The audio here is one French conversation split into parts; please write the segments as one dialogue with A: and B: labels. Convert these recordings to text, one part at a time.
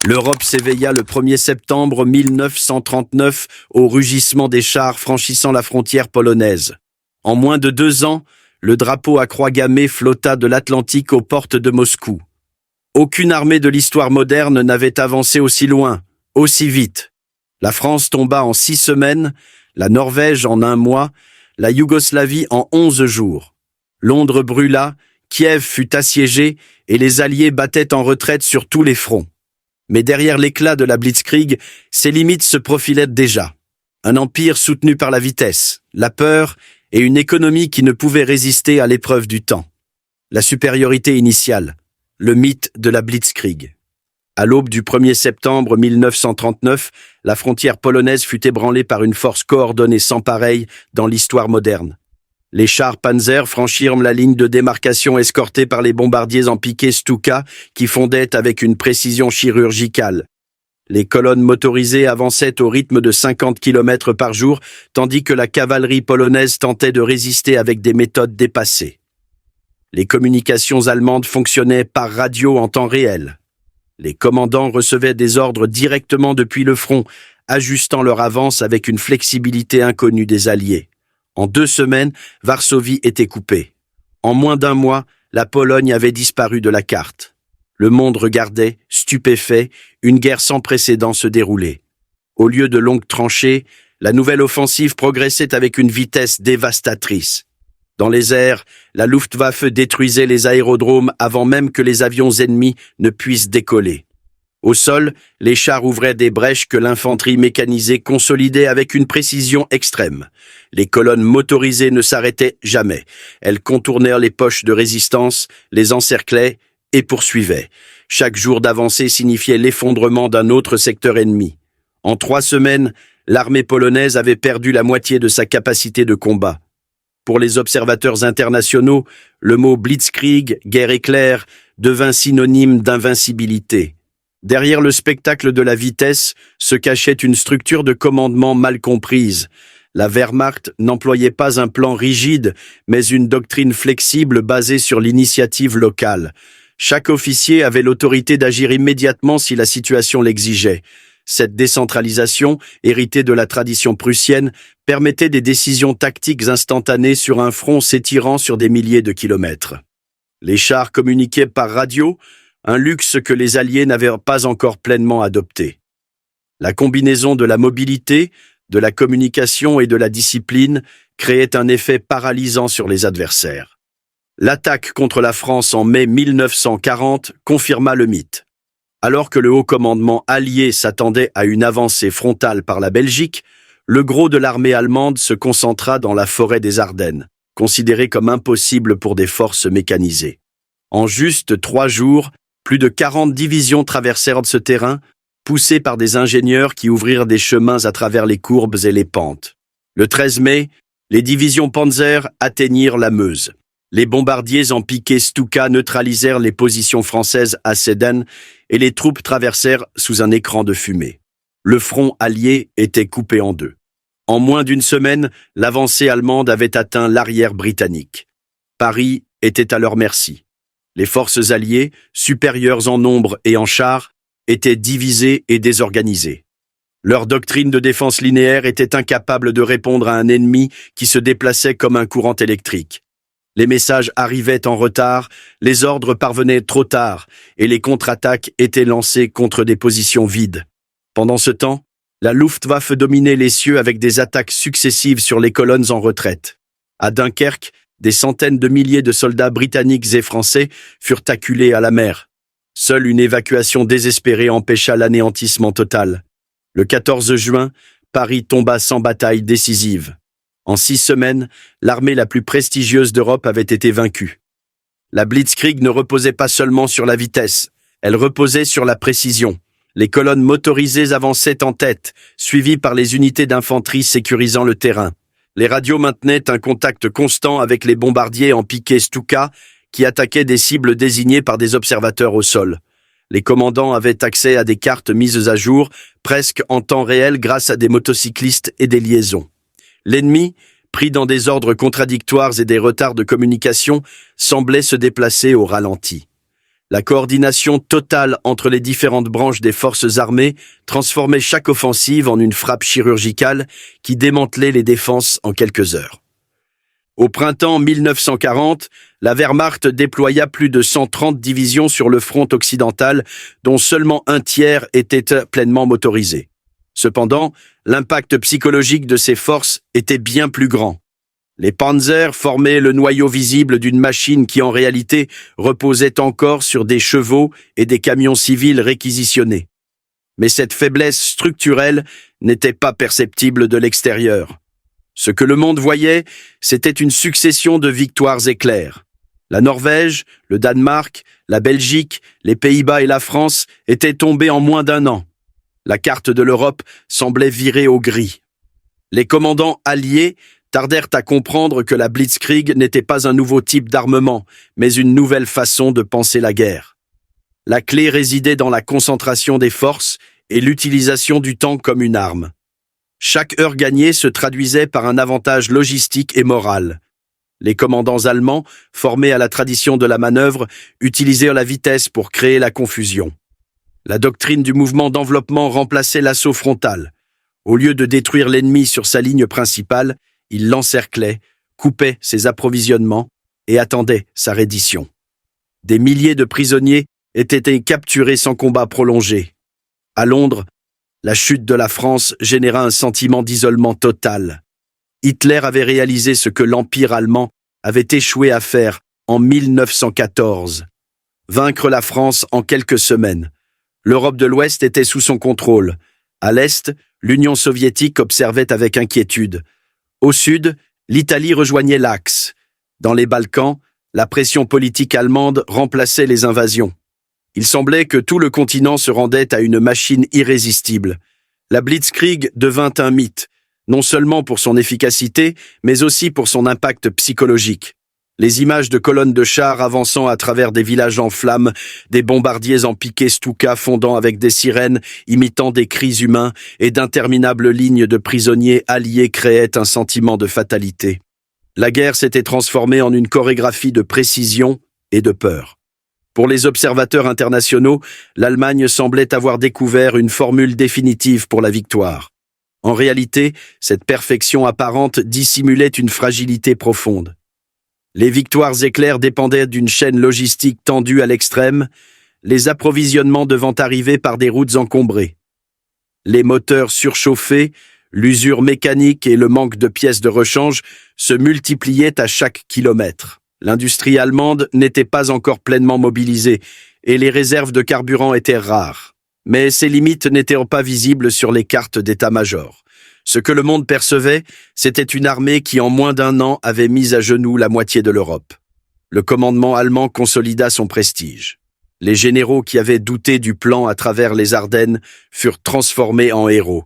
A: L'Europe s'éveilla le 1er septembre 1939 au rugissement des chars franchissant la frontière polonaise. En moins de 2 ans, le drapeau à croix gammée flotta de l'Atlantique aux portes de Moscou. Aucune armée de l'histoire moderne n'avait avancé aussi loin, aussi vite. La France tomba en 6 semaines, la Norvège en 1 mois, la Yougoslavie en 11 jours. Londres brûla, Kiev fut assiégé et les Alliés battaient en retraite sur tous les fronts. Mais derrière l'éclat de la Blitzkrieg, ses limites se profilaient déjà. Un empire soutenu par la vitesse, la peur et une économie qui ne pouvait résister à l'épreuve du temps. La supériorité initiale, le mythe de la Blitzkrieg. À l'aube du 1er septembre 1939, la frontière polonaise fut ébranlée par une force coordonnée sans pareille dans l'histoire moderne. Les chars Panzer franchirent la ligne de démarcation escortés par les bombardiers en piqué Stuka qui fondaient avec une précision chirurgicale. Les colonnes motorisées avançaient au rythme de 50 km par jour, tandis que la cavalerie polonaise tentait de résister avec des méthodes dépassées. Les communications allemandes fonctionnaient par radio en temps réel. Les commandants recevaient des ordres directement depuis le front, ajustant leur avance avec une flexibilité inconnue des Alliés. En 2 semaines, Varsovie était coupée. En moins d'1 mois, la Pologne avait disparu de la carte. Le monde regardait, stupéfait, une guerre sans précédent se dérouler. Au lieu de longues tranchées, la nouvelle offensive progressait avec une vitesse dévastatrice. Dans les airs, la Luftwaffe détruisait les aérodromes avant même que les avions ennemis ne puissent décoller. Au sol, les chars ouvraient des brèches que l'infanterie mécanisée consolidait avec une précision extrême. Les colonnes motorisées ne s'arrêtaient jamais. Elles contournèrent les poches de résistance, les encerclaient et poursuivaient. Chaque jour d'avancée signifiait l'effondrement d'un autre secteur ennemi. En 3 semaines, l'armée polonaise avait perdu la moitié de sa capacité de combat. Pour les observateurs internationaux, le mot Blitzkrieg, guerre éclair, devint synonyme d'invincibilité. Derrière le spectacle de la vitesse se cachait une structure de commandement mal comprise. La Wehrmacht n'employait pas un plan rigide, mais une doctrine flexible basée sur l'initiative locale. Chaque officier avait l'autorité d'agir immédiatement si la situation l'exigeait. Cette décentralisation, héritée de la tradition prussienne, permettait des décisions tactiques instantanées sur un front s'étirant sur des milliers de kilomètres. Les chars communiquaient par radio, un luxe que les Alliés n'avaient pas encore pleinement adopté. La combinaison de la mobilité, de la communication et de la discipline créait un effet paralysant sur les adversaires. L'attaque contre la France en mai 1940 confirma le mythe. Alors que le haut commandement allié s'attendait à une avancée frontale par la Belgique, le gros de l'armée allemande se concentra dans la forêt des Ardennes, considérée comme impossible pour des forces mécanisées. En juste 3 jours, plus de 40 divisions traversèrent ce terrain, poussées par des ingénieurs qui ouvrirent des chemins à travers les courbes et les pentes. Le 13 mai, les divisions Panzer atteignirent la Meuse. Les bombardiers en piqué Stuka neutralisèrent les positions françaises à Sedan et les troupes traversèrent sous un écran de fumée. Le front allié était coupé en 2. En moins d'1 semaine, l'avancée allemande avait atteint l'arrière britannique. Paris était à leur merci. Les forces alliées, supérieures en nombre et en chars, étaient divisées et désorganisées. Leur doctrine de défense linéaire était incapable de répondre à un ennemi qui se déplaçait comme un courant électrique. Les messages arrivaient en retard, les ordres parvenaient trop tard et les contre-attaques étaient lancées contre des positions vides. Pendant ce temps, la Luftwaffe dominait les cieux avec des attaques successives sur les colonnes en retraite. À Dunkerque, des centaines de milliers de soldats britanniques et français furent acculés à la mer. Seule une évacuation désespérée empêcha l'anéantissement total. Le 14 juin, Paris tomba sans bataille décisive. En 6 semaines, l'armée la plus prestigieuse d'Europe avait été vaincue. La Blitzkrieg ne reposait pas seulement sur la vitesse, elle reposait sur la précision. Les colonnes motorisées avançaient en tête, suivies par les unités d'infanterie sécurisant le terrain. Les radios maintenaient un contact constant avec les bombardiers en piqué Stuka qui attaquaient des cibles désignées par des observateurs au sol. Les commandants avaient accès à des cartes mises à jour, presque en temps réel grâce à des motocyclistes et des liaisons. L'ennemi, pris dans des ordres contradictoires et des retards de communication, semblait se déplacer au ralenti. La coordination totale entre les différentes branches des forces armées transformait chaque offensive en une frappe chirurgicale qui démantelait les défenses en quelques heures. Au printemps 1940, la Wehrmacht déploya plus de 130 divisions sur le front occidental, dont seulement un tiers était pleinement motorisé. Cependant, l'impact psychologique de ces forces était bien plus grand. Les panzers formaient le noyau visible d'une machine qui en réalité reposait encore sur des chevaux et des camions civils réquisitionnés. Mais cette faiblesse structurelle n'était pas perceptible de l'extérieur. Ce que le monde voyait, c'était une succession de victoires éclairs. La Norvège, le Danemark, la Belgique, les Pays-Bas et la France étaient tombés en moins d'un an. La carte de l'Europe semblait virer au gris. Les commandants alliés tardèrent à comprendre que la Blitzkrieg n'était pas un nouveau type d'armement, mais une nouvelle façon de penser la guerre. La clé résidait dans la concentration des forces et l'utilisation du temps comme une arme. Chaque heure gagnée se traduisait par un avantage logistique et moral. Les commandants allemands, formés à la tradition de la manœuvre, utilisèrent la vitesse pour créer la confusion. La doctrine du mouvement d'enveloppement remplaçait l'assaut frontal. Au lieu de détruire l'ennemi sur sa ligne principale, il l'encerclait, coupait ses approvisionnements et attendait sa reddition. Des milliers de prisonniers étaient capturés sans combat prolongé. À Londres, la chute de la France généra un sentiment d'isolement total. Hitler avait réalisé ce que l'Empire allemand avait échoué à faire en 1914. Vaincre la France en quelques semaines. L'Europe de l'Ouest était sous son contrôle. À l'Est, l'Union soviétique observait avec inquiétude. Au Sud, l'Italie rejoignait l'Axe. Dans les Balkans, la pression politique allemande remplaçait les invasions. Il semblait que tout le continent se rendait à une machine irrésistible. La Blitzkrieg devint un mythe, non seulement pour son efficacité, mais aussi pour son impact psychologique. Les images de colonnes de chars avançant à travers des villages en flammes, des bombardiers en piqué Stuka fondant avec des sirènes imitant des cris humains et d'interminables lignes de prisonniers alliés créaient un sentiment de fatalité. La guerre s'était transformée en une chorégraphie de précision et de peur. Pour les observateurs internationaux, l'Allemagne semblait avoir découvert une formule définitive pour la victoire. En réalité, cette perfection apparente dissimulait une fragilité profonde. Les victoires éclairs dépendaient d'une chaîne logistique tendue à l'extrême, les approvisionnements devant arriver par des routes encombrées. Les moteurs surchauffés, l'usure mécanique et le manque de pièces de rechange se multipliaient à chaque kilomètre. L'industrie allemande n'était pas encore pleinement mobilisée et les réserves de carburant étaient rares. Mais ces limites n'étaient pas visibles sur les cartes d'état-major. Ce que le monde percevait, c'était une armée qui en moins d'un an avait mis à genoux la moitié de l'Europe. Le commandement allemand consolida son prestige. Les généraux qui avaient douté du plan à travers les Ardennes furent transformés en héros.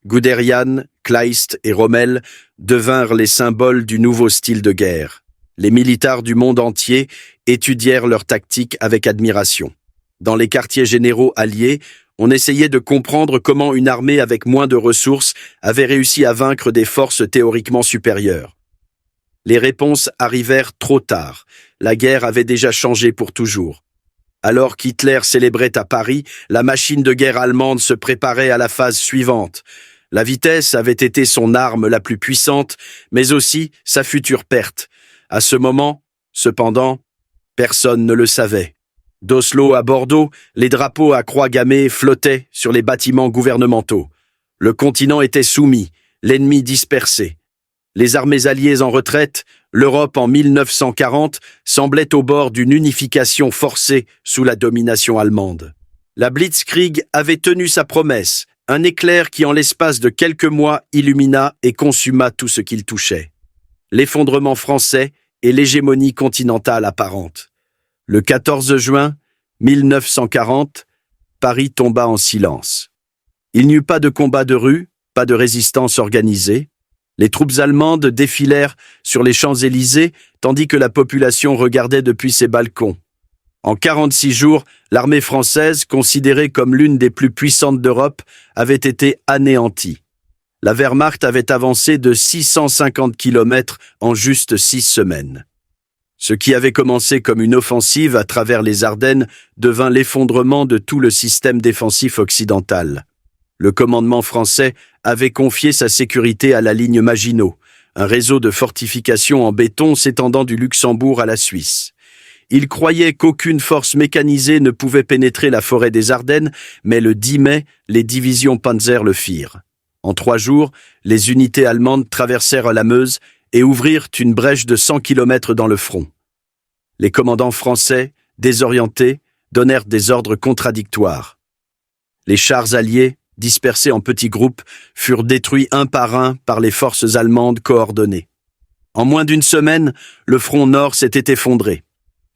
A: Guderian, Kleist et Rommel devinrent les symboles du nouveau style de guerre. Les militaires du monde entier étudièrent leurs tactiques avec admiration. Dans les quartiers généraux alliés, on essayait de comprendre comment une armée avec moins de ressources avait réussi à vaincre des forces théoriquement supérieures. Les réponses arrivèrent trop tard. La guerre avait déjà changé pour toujours. Alors qu'Hitler célébrait à Paris, la machine de guerre allemande se préparait à la phase suivante. La vitesse avait été son arme la plus puissante, mais aussi sa future perte. À ce moment, cependant, personne ne le savait. D'Oslo à Bordeaux, les drapeaux à croix gammée flottaient sur les bâtiments gouvernementaux. Le continent était soumis, l'ennemi dispersé. Les armées alliées en retraite, l'Europe en 1940 semblait au bord d'une unification forcée sous la domination allemande. La Blitzkrieg avait tenu sa promesse, un éclair qui en l'espace de quelques mois illumina et consuma tout ce qu'il touchait. L'effondrement français et l'hégémonie continentale apparente. Le 14 juin 1940, Paris tomba en silence. Il n'y eut pas de combat de rue, pas de résistance organisée. Les troupes allemandes défilèrent sur les Champs-Élysées tandis que la population regardait depuis ses balcons. En 46 jours, l'armée française, considérée comme l'une des plus puissantes d'Europe, avait été anéantie. La Wehrmacht avait avancé de 650 km en juste 6 semaines. Ce qui avait commencé comme une offensive à travers les Ardennes devint l'effondrement de tout le système défensif occidental. Le commandement français avait confié sa sécurité à la ligne Maginot, un réseau de fortifications en béton s'étendant du Luxembourg à la Suisse. Il croyait qu'aucune force mécanisée ne pouvait pénétrer la forêt des Ardennes, mais le 10 mai, les divisions Panzer le firent. En 3 jours, les unités allemandes traversèrent la Meuse et ouvrirent une brèche de 100 km dans le front. Les commandants français, désorientés, donnèrent des ordres contradictoires. Les chars alliés, dispersés en petits groupes, furent détruits un par les forces allemandes coordonnées. En moins d'une semaine, le front nord s'était effondré.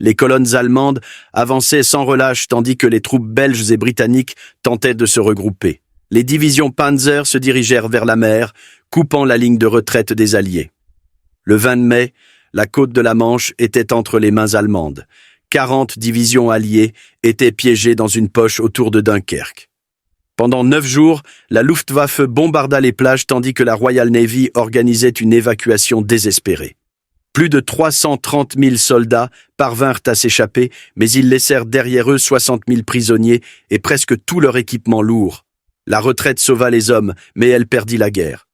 A: Les colonnes allemandes avançaient sans relâche tandis que les troupes belges et britanniques tentaient de se regrouper. Les divisions Panzer se dirigèrent vers la mer, coupant la ligne de retraite des Alliés. Le 20 mai, la côte de la Manche était entre les mains allemandes. 40 divisions alliées étaient piégées dans une poche autour de Dunkerque. Pendant 9 jours, la Luftwaffe bombarda les plages tandis que la Royal Navy organisait une évacuation désespérée. Plus de 330 000 soldats parvinrent à s'échapper, mais ils laissèrent derrière eux 60 000 prisonniers et presque tout leur équipement lourd. La retraite sauva les hommes, mais elle perdit la guerre.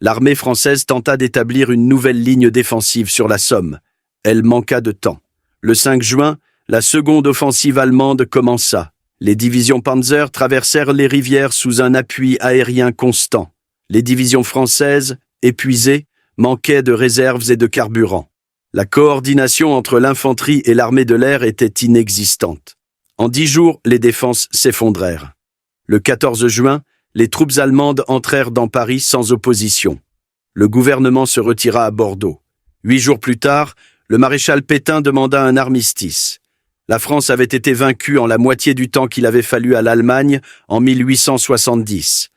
A: L'armée française tenta d'établir une nouvelle ligne défensive sur la Somme. Elle manqua de temps. Le 5 juin, la seconde offensive allemande commença. Les divisions Panzer traversèrent les rivières sous un appui aérien constant. Les divisions françaises, épuisées, manquaient de réserves et de carburant. La coordination entre l'infanterie et l'armée de l'air était inexistante. En 10 jours, les défenses s'effondrèrent. Le 14 juin, les troupes allemandes entrèrent dans Paris sans opposition. Le gouvernement se retira à Bordeaux. 8 jours plus tard, le maréchal Pétain demanda un armistice. La France avait été vaincue en la moitié du temps qu'il avait fallu à l'Allemagne en 1870.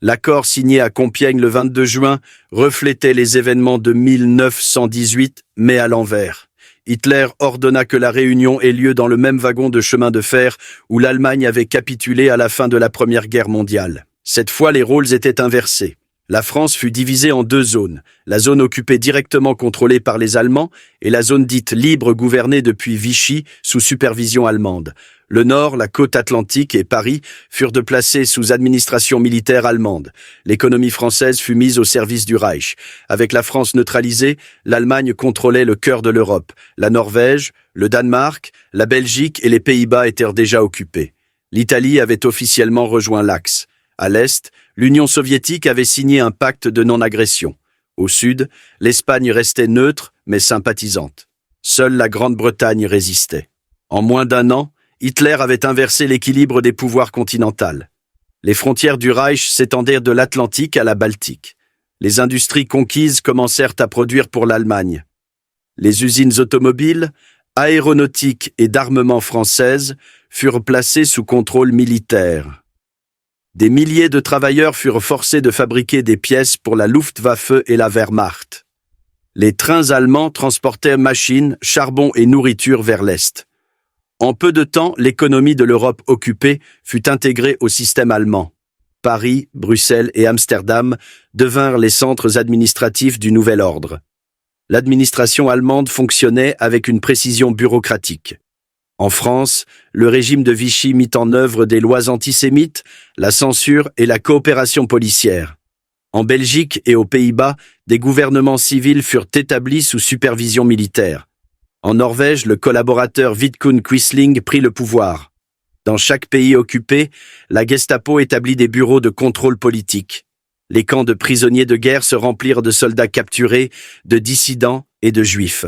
A: L'accord signé à Compiègne le 22 juin reflétait les événements de 1918, mais à l'envers. Hitler ordonna que la réunion ait lieu dans le même wagon de chemin de fer où l'Allemagne avait capitulé à la fin de la Première Guerre mondiale. Cette fois, les rôles étaient inversés. La France fut divisée en 2 zones, la zone occupée directement contrôlée par les Allemands et la zone dite libre gouvernée depuis Vichy sous supervision allemande. Le Nord, la côte atlantique et Paris furent placés sous administration militaire allemande. L'économie française fut mise au service du Reich. Avec la France neutralisée, l'Allemagne contrôlait le cœur de l'Europe. La Norvège, le Danemark, la Belgique et les Pays-Bas étaient déjà occupés. L'Italie avait officiellement rejoint l'Axe. À l'Est, l'Union soviétique avait signé un pacte de non-agression. Au Sud, l'Espagne restait neutre mais sympathisante. Seule la Grande-Bretagne résistait. En moins d'1 an, Hitler avait inversé l'équilibre des pouvoirs continentaux. Les frontières du Reich s'étendaient de l'Atlantique à la Baltique. Les industries conquises commencèrent à produire pour l'Allemagne. Les usines automobiles, aéronautiques et d'armement françaises furent placées sous contrôle militaire. Des milliers de travailleurs furent forcés de fabriquer des pièces pour la Luftwaffe et la Wehrmacht. Les trains allemands transportaient machines, charbon et nourriture vers l'Est. En peu de temps, l'économie de l'Europe occupée fut intégrée au système allemand. Paris, Bruxelles et Amsterdam devinrent les centres administratifs du nouvel ordre. L'administration allemande fonctionnait avec une précision bureaucratique. En France, le régime de Vichy mit en œuvre des lois antisémites, la censure et la coopération policière. En Belgique et aux Pays-Bas, des gouvernements civils furent établis sous supervision militaire. En Norvège, le collaborateur Vidkun Quisling prit le pouvoir. Dans chaque pays occupé, la Gestapo établit des bureaux de contrôle politique. Les camps de prisonniers de guerre se remplirent de soldats capturés, de dissidents et de juifs.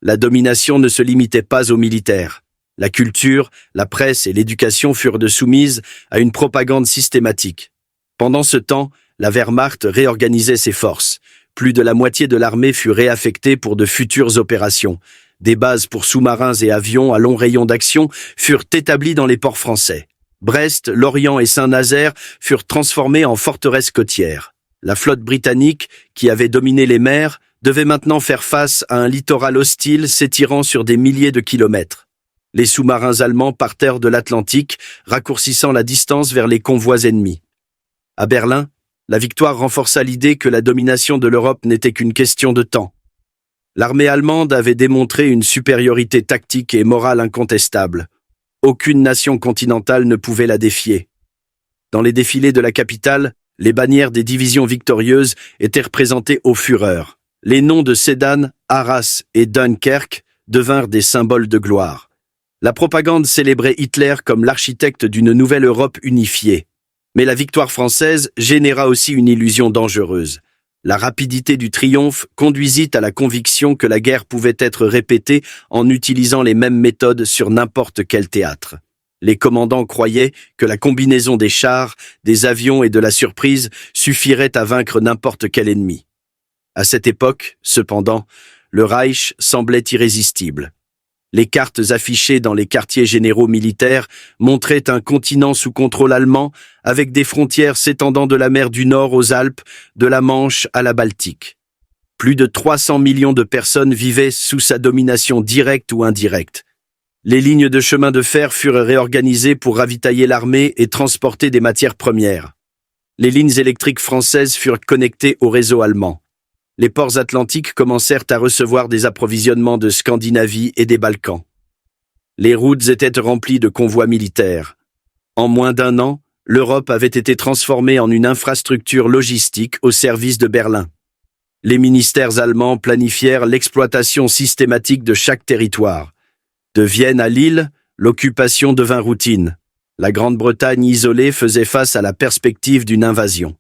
A: La domination ne se limitait pas aux militaires. La culture, la presse et l'éducation furent soumises à une propagande systématique. Pendant ce temps, la Wehrmacht réorganisait ses forces. Plus de la moitié de l'armée fut réaffectée pour de futures opérations. Des bases pour sous-marins et avions à long rayon d'action furent établies dans les ports français. Brest, Lorient et Saint-Nazaire furent transformés en forteresses côtières. La flotte britannique, qui avait dominé les mers, devait maintenant faire face à un littoral hostile s'étirant sur des milliers de kilomètres. Les sous-marins allemands partèrent de l'Atlantique, raccourcissant la distance vers les convois ennemis. À Berlin, la victoire renforça l'idée que la domination de l'Europe n'était qu'une question de temps. L'armée allemande avait démontré une supériorité tactique et morale incontestable. Aucune nation continentale ne pouvait la défier. Dans les défilés de la capitale, les bannières des divisions victorieuses étaient représentées au Führer. Les noms de Sedan, Arras et Dunkerque devinrent des symboles de gloire. La propagande célébrait Hitler comme l'architecte d'une nouvelle Europe unifiée. Mais la victoire française généra aussi une illusion dangereuse. La rapidité du triomphe conduisit à la conviction que la guerre pouvait être répétée en utilisant les mêmes méthodes sur n'importe quel théâtre. Les commandants croyaient que la combinaison des chars, des avions et de la surprise suffirait à vaincre n'importe quel ennemi. À cette époque, cependant, le Reich semblait irrésistible. Les cartes affichées dans les quartiers généraux militaires montraient un continent sous contrôle allemand, avec des frontières s'étendant de la mer du Nord aux Alpes, de la Manche à la Baltique. Plus de 300 millions de personnes vivaient sous sa domination directe ou indirecte. Les lignes de chemin de fer furent réorganisées pour ravitailler l'armée et transporter des matières premières. Les lignes électriques françaises furent connectées au réseau allemand. Les ports atlantiques commencèrent à recevoir des approvisionnements de Scandinavie et des Balkans. Les routes étaient remplies de convois militaires. En moins d'un an, l'Europe avait été transformée en une infrastructure logistique au service de Berlin. Les ministères allemands planifièrent l'exploitation systématique de chaque territoire. De Vienne à Lille, l'occupation devint routine. La Grande-Bretagne isolée faisait face à la perspective d'une invasion.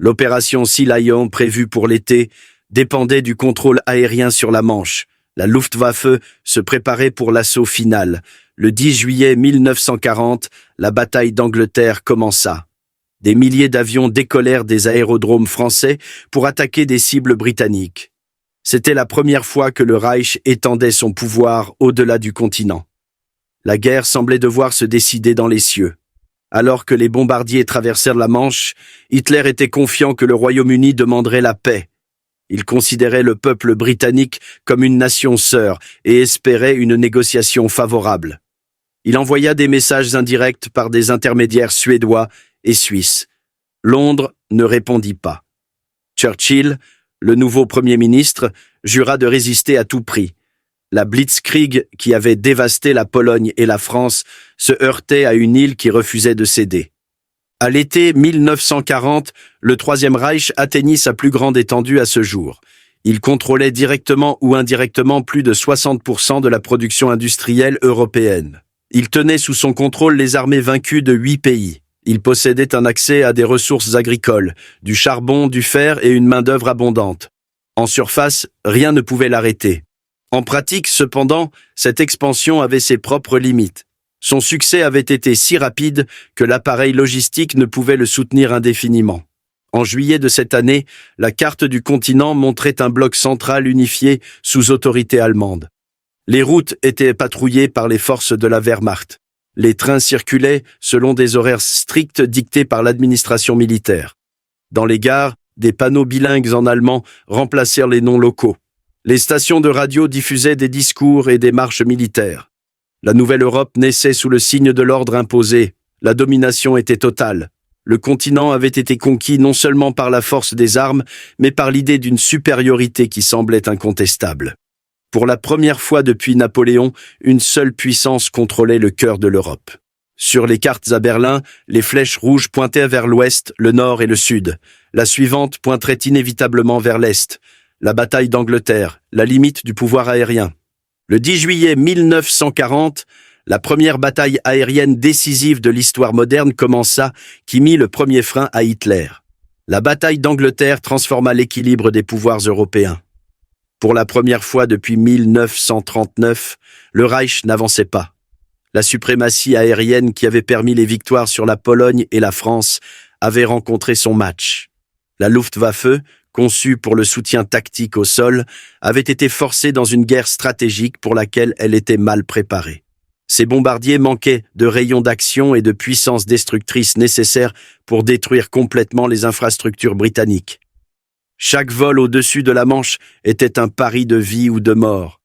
A: L'opération Sea Lion prévue pour l'été dépendait du contrôle aérien sur la Manche. La Luftwaffe se préparait pour l'assaut final. Le 10 juillet 1940, la bataille d'Angleterre commença. Des milliers d'avions décollèrent des aérodromes français pour attaquer des cibles britanniques. C'était la première fois que le Reich étendait son pouvoir au-delà du continent. La guerre semblait devoir se décider dans les cieux. Alors que les bombardiers traversèrent la Manche, Hitler était confiant que le Royaume-Uni demanderait la paix. Il considérait le peuple britannique comme une nation sœur et espérait une négociation favorable. Il envoya des messages indirects par des intermédiaires suédois et suisses. Londres ne répondit pas. Churchill, le nouveau Premier ministre, jura de résister à tout prix. La Blitzkrieg, qui avait dévasté la Pologne et la France, se heurtait à une île qui refusait de céder. À l'été 1940, le Troisième Reich atteignit sa plus grande étendue à ce jour. Il contrôlait directement ou indirectement plus de 60% de la production industrielle européenne. Il tenait sous son contrôle les armées vaincues de 8 pays. Il possédait un accès à des ressources agricoles, du charbon, du fer et une main-d'œuvre abondante. En surface, rien ne pouvait l'arrêter. En pratique, cependant, cette expansion avait ses propres limites. Son succès avait été si rapide que l'appareil logistique ne pouvait le soutenir indéfiniment. En juillet de cette année, la carte du continent montrait un bloc central unifié sous autorité allemande. Les routes étaient patrouillées par les forces de la Wehrmacht. Les trains circulaient selon des horaires stricts dictés par l'administration militaire. Dans les gares, des panneaux bilingues en allemand remplacèrent les noms locaux. Les stations de radio diffusaient des discours et des marches militaires. La nouvelle Europe naissait sous le signe de l'ordre imposé. La domination était totale. Le continent avait été conquis non seulement par la force des armes, mais par l'idée d'une supériorité qui semblait incontestable. Pour la première fois depuis Napoléon, une seule puissance contrôlait le cœur de l'Europe. Sur les cartes à Berlin, les flèches rouges pointaient vers l'ouest, le nord et le sud. La suivante pointerait inévitablement vers l'est. La bataille d'Angleterre, la limite du pouvoir aérien. Le 10 juillet 1940, la première bataille aérienne décisive de l'histoire moderne commença, qui mit le premier frein à Hitler. La bataille d'Angleterre transforma l'équilibre des pouvoirs européens. Pour la première fois depuis 1939, le Reich n'avançait pas. La suprématie aérienne qui avait permis les victoires sur la Pologne et la France avait rencontré son match. La Luftwaffe, conçue pour le soutien tactique au sol, avait été forcée dans une guerre stratégique pour laquelle elle était mal préparée. Ces bombardiers manquaient de rayons d'action et de puissance destructrice nécessaires pour détruire complètement les infrastructures britanniques. Chaque vol au-dessus de la Manche était un pari de vie ou de mort.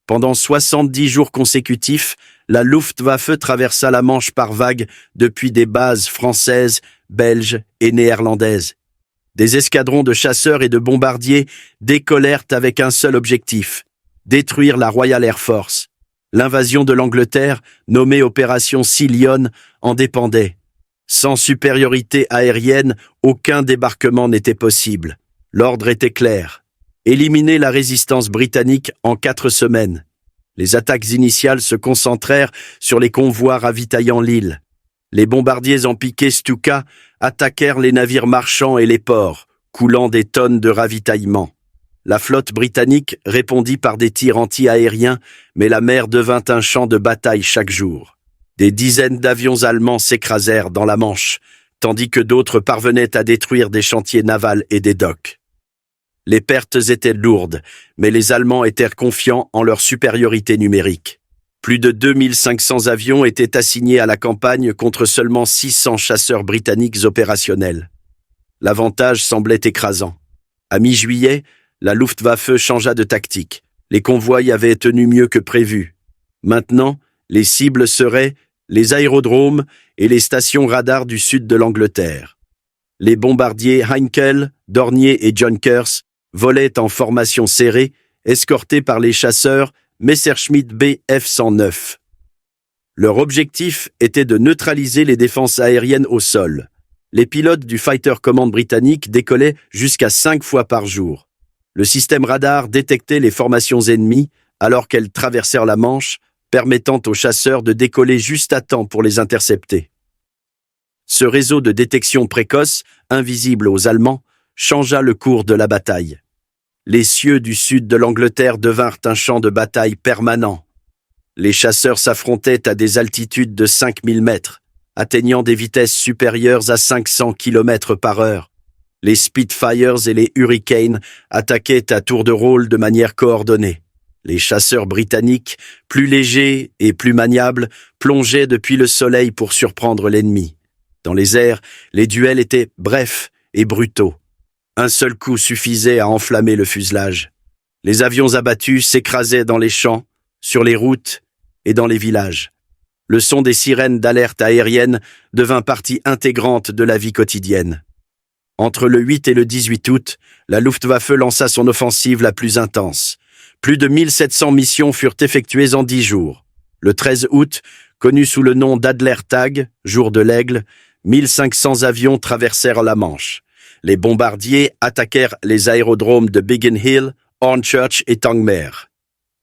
A: Pendant 70 jours consécutifs, la Luftwaffe traversa la Manche par vagues depuis des bases françaises, belges et néerlandaises. Des escadrons de chasseurs et de bombardiers décollèrent avec un seul objectif: détruire la Royal Air Force. L'invasion de l'Angleterre, nommée Opération Sea Lion, en dépendait. Sans supériorité aérienne, aucun débarquement n'était possible. L'ordre était clair: éliminer la résistance britannique en 4 semaines. Les attaques initiales se concentrèrent sur les convois ravitaillant l'île. Les bombardiers en piqué Stuka attaquèrent les navires marchands et les ports, coulant des tonnes de ravitaillement. La flotte britannique répondit par des tirs anti-aériens, mais la mer devint un champ de bataille chaque jour. Des dizaines d'avions allemands s'écrasèrent dans la Manche, tandis que d'autres parvenaient à détruire des chantiers navals et des docks. Les pertes étaient lourdes, mais les Allemands étaient confiants en leur supériorité numérique. Plus de 2500 avions étaient assignés à la campagne contre seulement 600 chasseurs britanniques opérationnels. L'avantage semblait écrasant. À mi-juillet, la Luftwaffe changea de tactique. Les convois y avaient tenu mieux que prévu. Maintenant, les cibles seraient les aérodromes et les stations radars du sud de l'Angleterre. Les bombardiers Heinkel, Dornier et Junkers volaient en formation serrée, escortés par les chasseurs Messerschmitt Bf-109. Leur objectif était de neutraliser les défenses aériennes au sol. Les pilotes du Fighter Command britannique décollaient jusqu'à 5 fois par jour. Le système radar détectait les formations ennemies alors qu'elles traversèrent la Manche, permettant aux chasseurs de décoller juste à temps pour les intercepter. Ce réseau de détection précoce, invisible aux Allemands, changea le cours de la bataille. Les cieux du sud de l'Angleterre devinrent un champ de bataille permanent. Les chasseurs s'affrontaient à des altitudes de 5000 mètres, atteignant des vitesses supérieures à 500 km par heure. Les Spitfires et les Hurricanes attaquaient à tour de rôle de manière coordonnée. Les chasseurs britanniques, plus légers et plus maniables, plongeaient depuis le soleil pour surprendre l'ennemi. Dans les airs, les duels étaient brefs et brutaux. Un seul coup suffisait à enflammer le fuselage. Les avions abattus s'écrasaient dans les champs, sur les routes et dans les villages. Le son des sirènes d'alerte aérienne devint partie intégrante de la vie quotidienne. Entre le 8 et le 18 août, la Luftwaffe lança son offensive la plus intense. Plus de 1700 missions furent effectuées en 10 jours. Le 13 août, connu sous le nom d'Adlertag, jour de l'aigle, 1500 avions traversèrent la Manche. Les bombardiers attaquèrent les aérodromes de Biggin Hill, Hornchurch et Tangmere.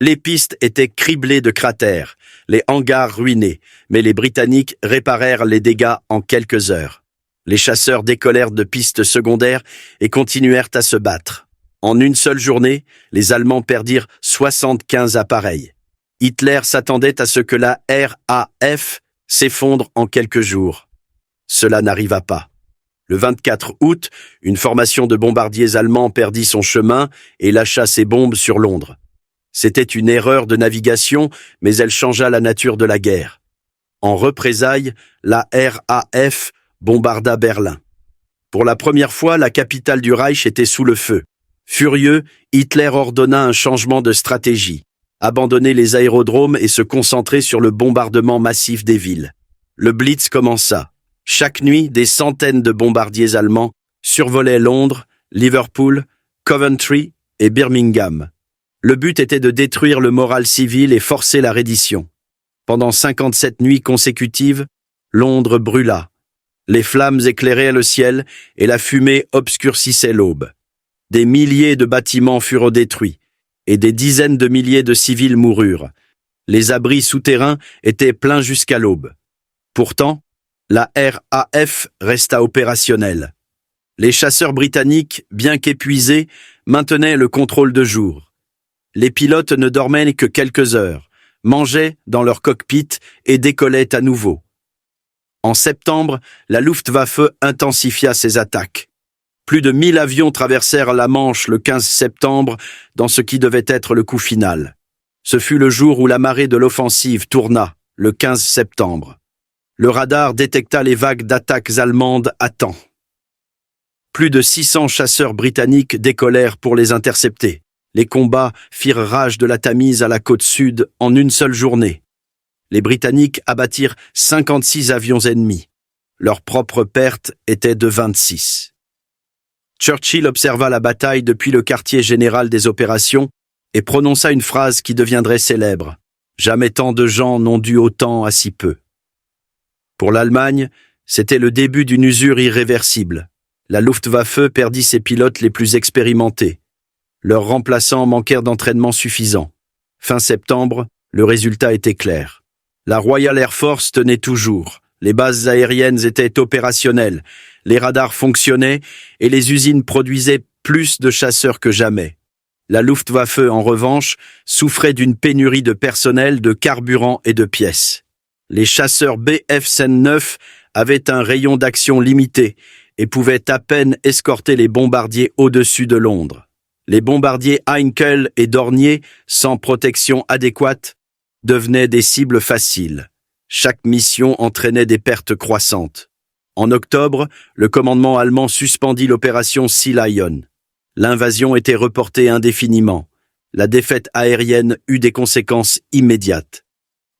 A: Les pistes étaient criblées de cratères, les hangars ruinés, mais les Britanniques réparèrent les dégâts en quelques heures. Les chasseurs décollèrent de pistes secondaires et continuèrent à se battre. En une seule journée, les Allemands perdirent 75 appareils. Hitler s'attendait à ce que la RAF s'effondre en quelques jours. Cela n'arriva pas. Le 24 août, une formation de bombardiers allemands perdit son chemin et lâcha ses bombes sur Londres. C'était une erreur de navigation, mais elle changea la nature de la guerre. En représailles, la RAF bombarda Berlin. Pour la première fois, la capitale du Reich était sous le feu. Furieux, Hitler ordonna un changement de stratégie, abandonner les aérodromes et se concentrer sur le bombardement massif des villes. Le Blitz commença. Chaque nuit, des centaines de bombardiers allemands survolaient Londres, Liverpool, Coventry et Birmingham. Le but était de détruire le moral civil et forcer la reddition. Pendant 57 nuits consécutives, Londres brûla. Les flammes éclairaient le ciel et la fumée obscurcissait l'aube. Des milliers de bâtiments furent détruits et des dizaines de milliers de civils moururent. Les abris souterrains étaient pleins jusqu'à l'aube. Pourtant, la RAF resta opérationnelle. Les chasseurs britanniques, bien qu'épuisés, maintenaient le contrôle de jour. Les pilotes ne dormaient que quelques heures, mangeaient dans leur cockpit et décollaient à nouveau. En septembre, la Luftwaffe intensifia ses attaques. Plus de 1000 avions traversèrent la Manche le 15 septembre dans ce qui devait être le coup final. Ce fut le jour où la marée de l'offensive tourna, le 15 septembre. Le radar détecta les vagues d'attaques allemandes à temps. Plus de 600 chasseurs britanniques décollèrent pour les intercepter. Les combats firent rage de la Tamise à la côte sud en une seule journée. Les Britanniques abattirent 56 avions ennemis. Leur propre perte était de 26. Churchill observa la bataille depuis le quartier général des opérations et prononça une phrase qui deviendrait célèbre. « Jamais tant de gens n'ont dû autant à si peu ». Pour l'Allemagne, c'était le début d'une usure irréversible. La Luftwaffe perdit ses pilotes les plus expérimentés. Leurs remplaçants manquèrent d'entraînement suffisant. Fin septembre, le résultat était clair. La Royal Air Force tenait toujours. Les bases aériennes étaient opérationnelles, les radars fonctionnaient et les usines produisaient plus de chasseurs que jamais. La Luftwaffe, en revanche, souffrait d'une pénurie de personnel, de carburant et de pièces. Les chasseurs Bf-9 avaient un rayon d'action limité et pouvaient à peine escorter les bombardiers au-dessus de Londres. Les bombardiers Heinkel et Dornier, sans protection adéquate, devenaient des cibles faciles. Chaque mission entraînait des pertes croissantes. En octobre, le commandement allemand suspendit l'opération Sea Lion. L'invasion était reportée indéfiniment. La défaite aérienne eut des conséquences immédiates.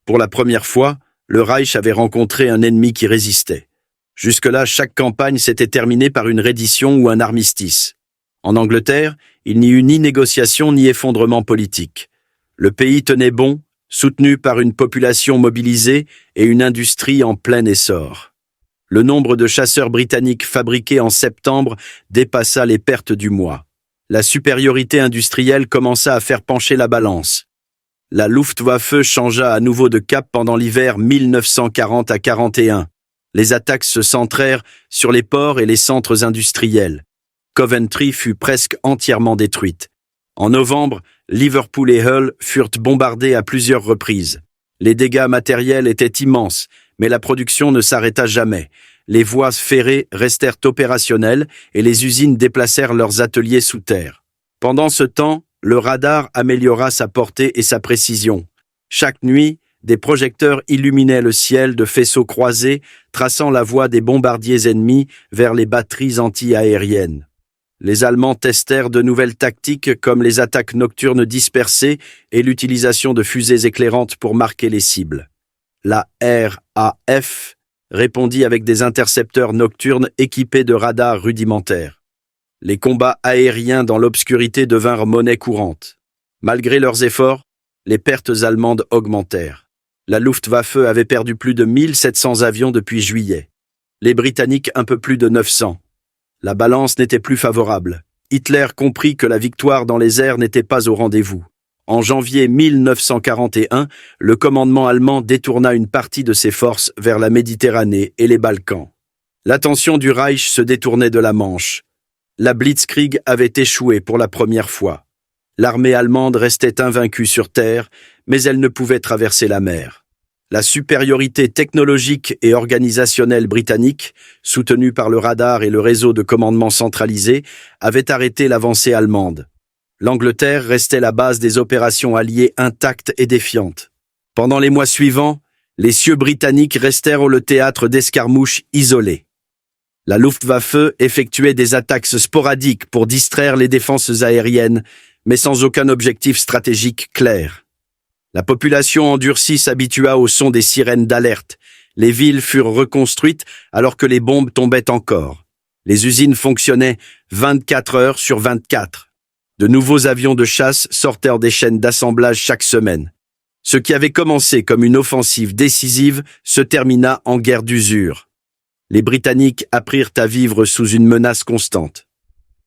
A: Pour la première fois, le Reich avait rencontré un ennemi qui résistait. Jusque-là, chaque campagne s'était terminée par une reddition ou un armistice. En Angleterre, il n'y eut ni négociation ni effondrement politique. Le pays tenait bon, soutenu par une population mobilisée et une industrie en plein essor. Le nombre de chasseurs britanniques fabriqués en septembre dépassa les pertes du mois. La supériorité industrielle commença à faire pencher la balance. La Luftwaffe changea à nouveau de cap pendant l'hiver 1940 à 41. Les attaques se centrèrent sur les ports et les centres industriels. Coventry fut presque entièrement détruite. En novembre, Liverpool et Hull furent bombardés à plusieurs reprises. Les dégâts matériels étaient immenses, mais la production ne s'arrêta jamais. Les voies ferrées restèrent opérationnelles et les usines déplacèrent leurs ateliers sous terre. Pendant ce temps, le radar améliora sa portée et sa précision. Chaque nuit, des projecteurs illuminaient le ciel de faisceaux croisés, traçant la voie des bombardiers ennemis vers les batteries anti-aériennes. Les Allemands testèrent de nouvelles tactiques comme les attaques nocturnes dispersées et l'utilisation de fusées éclairantes pour marquer les cibles. La RAF répondit avec des intercepteurs nocturnes équipés de radars rudimentaires. Les combats aériens dans l'obscurité devinrent monnaie courante. Malgré leurs efforts, les pertes allemandes augmentèrent. La Luftwaffe avait perdu plus de 1700 avions depuis juillet. Les Britanniques un peu plus de 900. La balance n'était plus favorable. Hitler comprit que la victoire dans les airs n'était pas au rendez-vous. En janvier 1941, le commandement allemand détourna une partie de ses forces vers la Méditerranée et les Balkans. L'attention du Reich se détournait de la Manche. La Blitzkrieg avait échoué pour la première fois. L'armée allemande restait invaincue sur terre, mais elle ne pouvait traverser la mer. La supériorité technologique et organisationnelle britannique, soutenue par le radar et le réseau de commandement centralisé, avait arrêté l'avancée allemande. L'Angleterre restait la base des opérations alliées intactes et défiantes. Pendant les mois suivants, les cieux britanniques restèrent le théâtre d'escarmouches isolées. La Luftwaffe effectuait des attaques sporadiques pour distraire les défenses aériennes, mais sans aucun objectif stratégique clair. La population endurcie s'habitua au son des sirènes d'alerte. Les villes furent reconstruites alors que les bombes tombaient encore. Les usines fonctionnaient 24 heures sur 24. De nouveaux avions de chasse sortèrent des chaînes d'assemblage chaque semaine. Ce qui avait commencé comme une offensive décisive se termina en guerre d'usure. Les Britanniques apprirent à vivre sous une menace constante.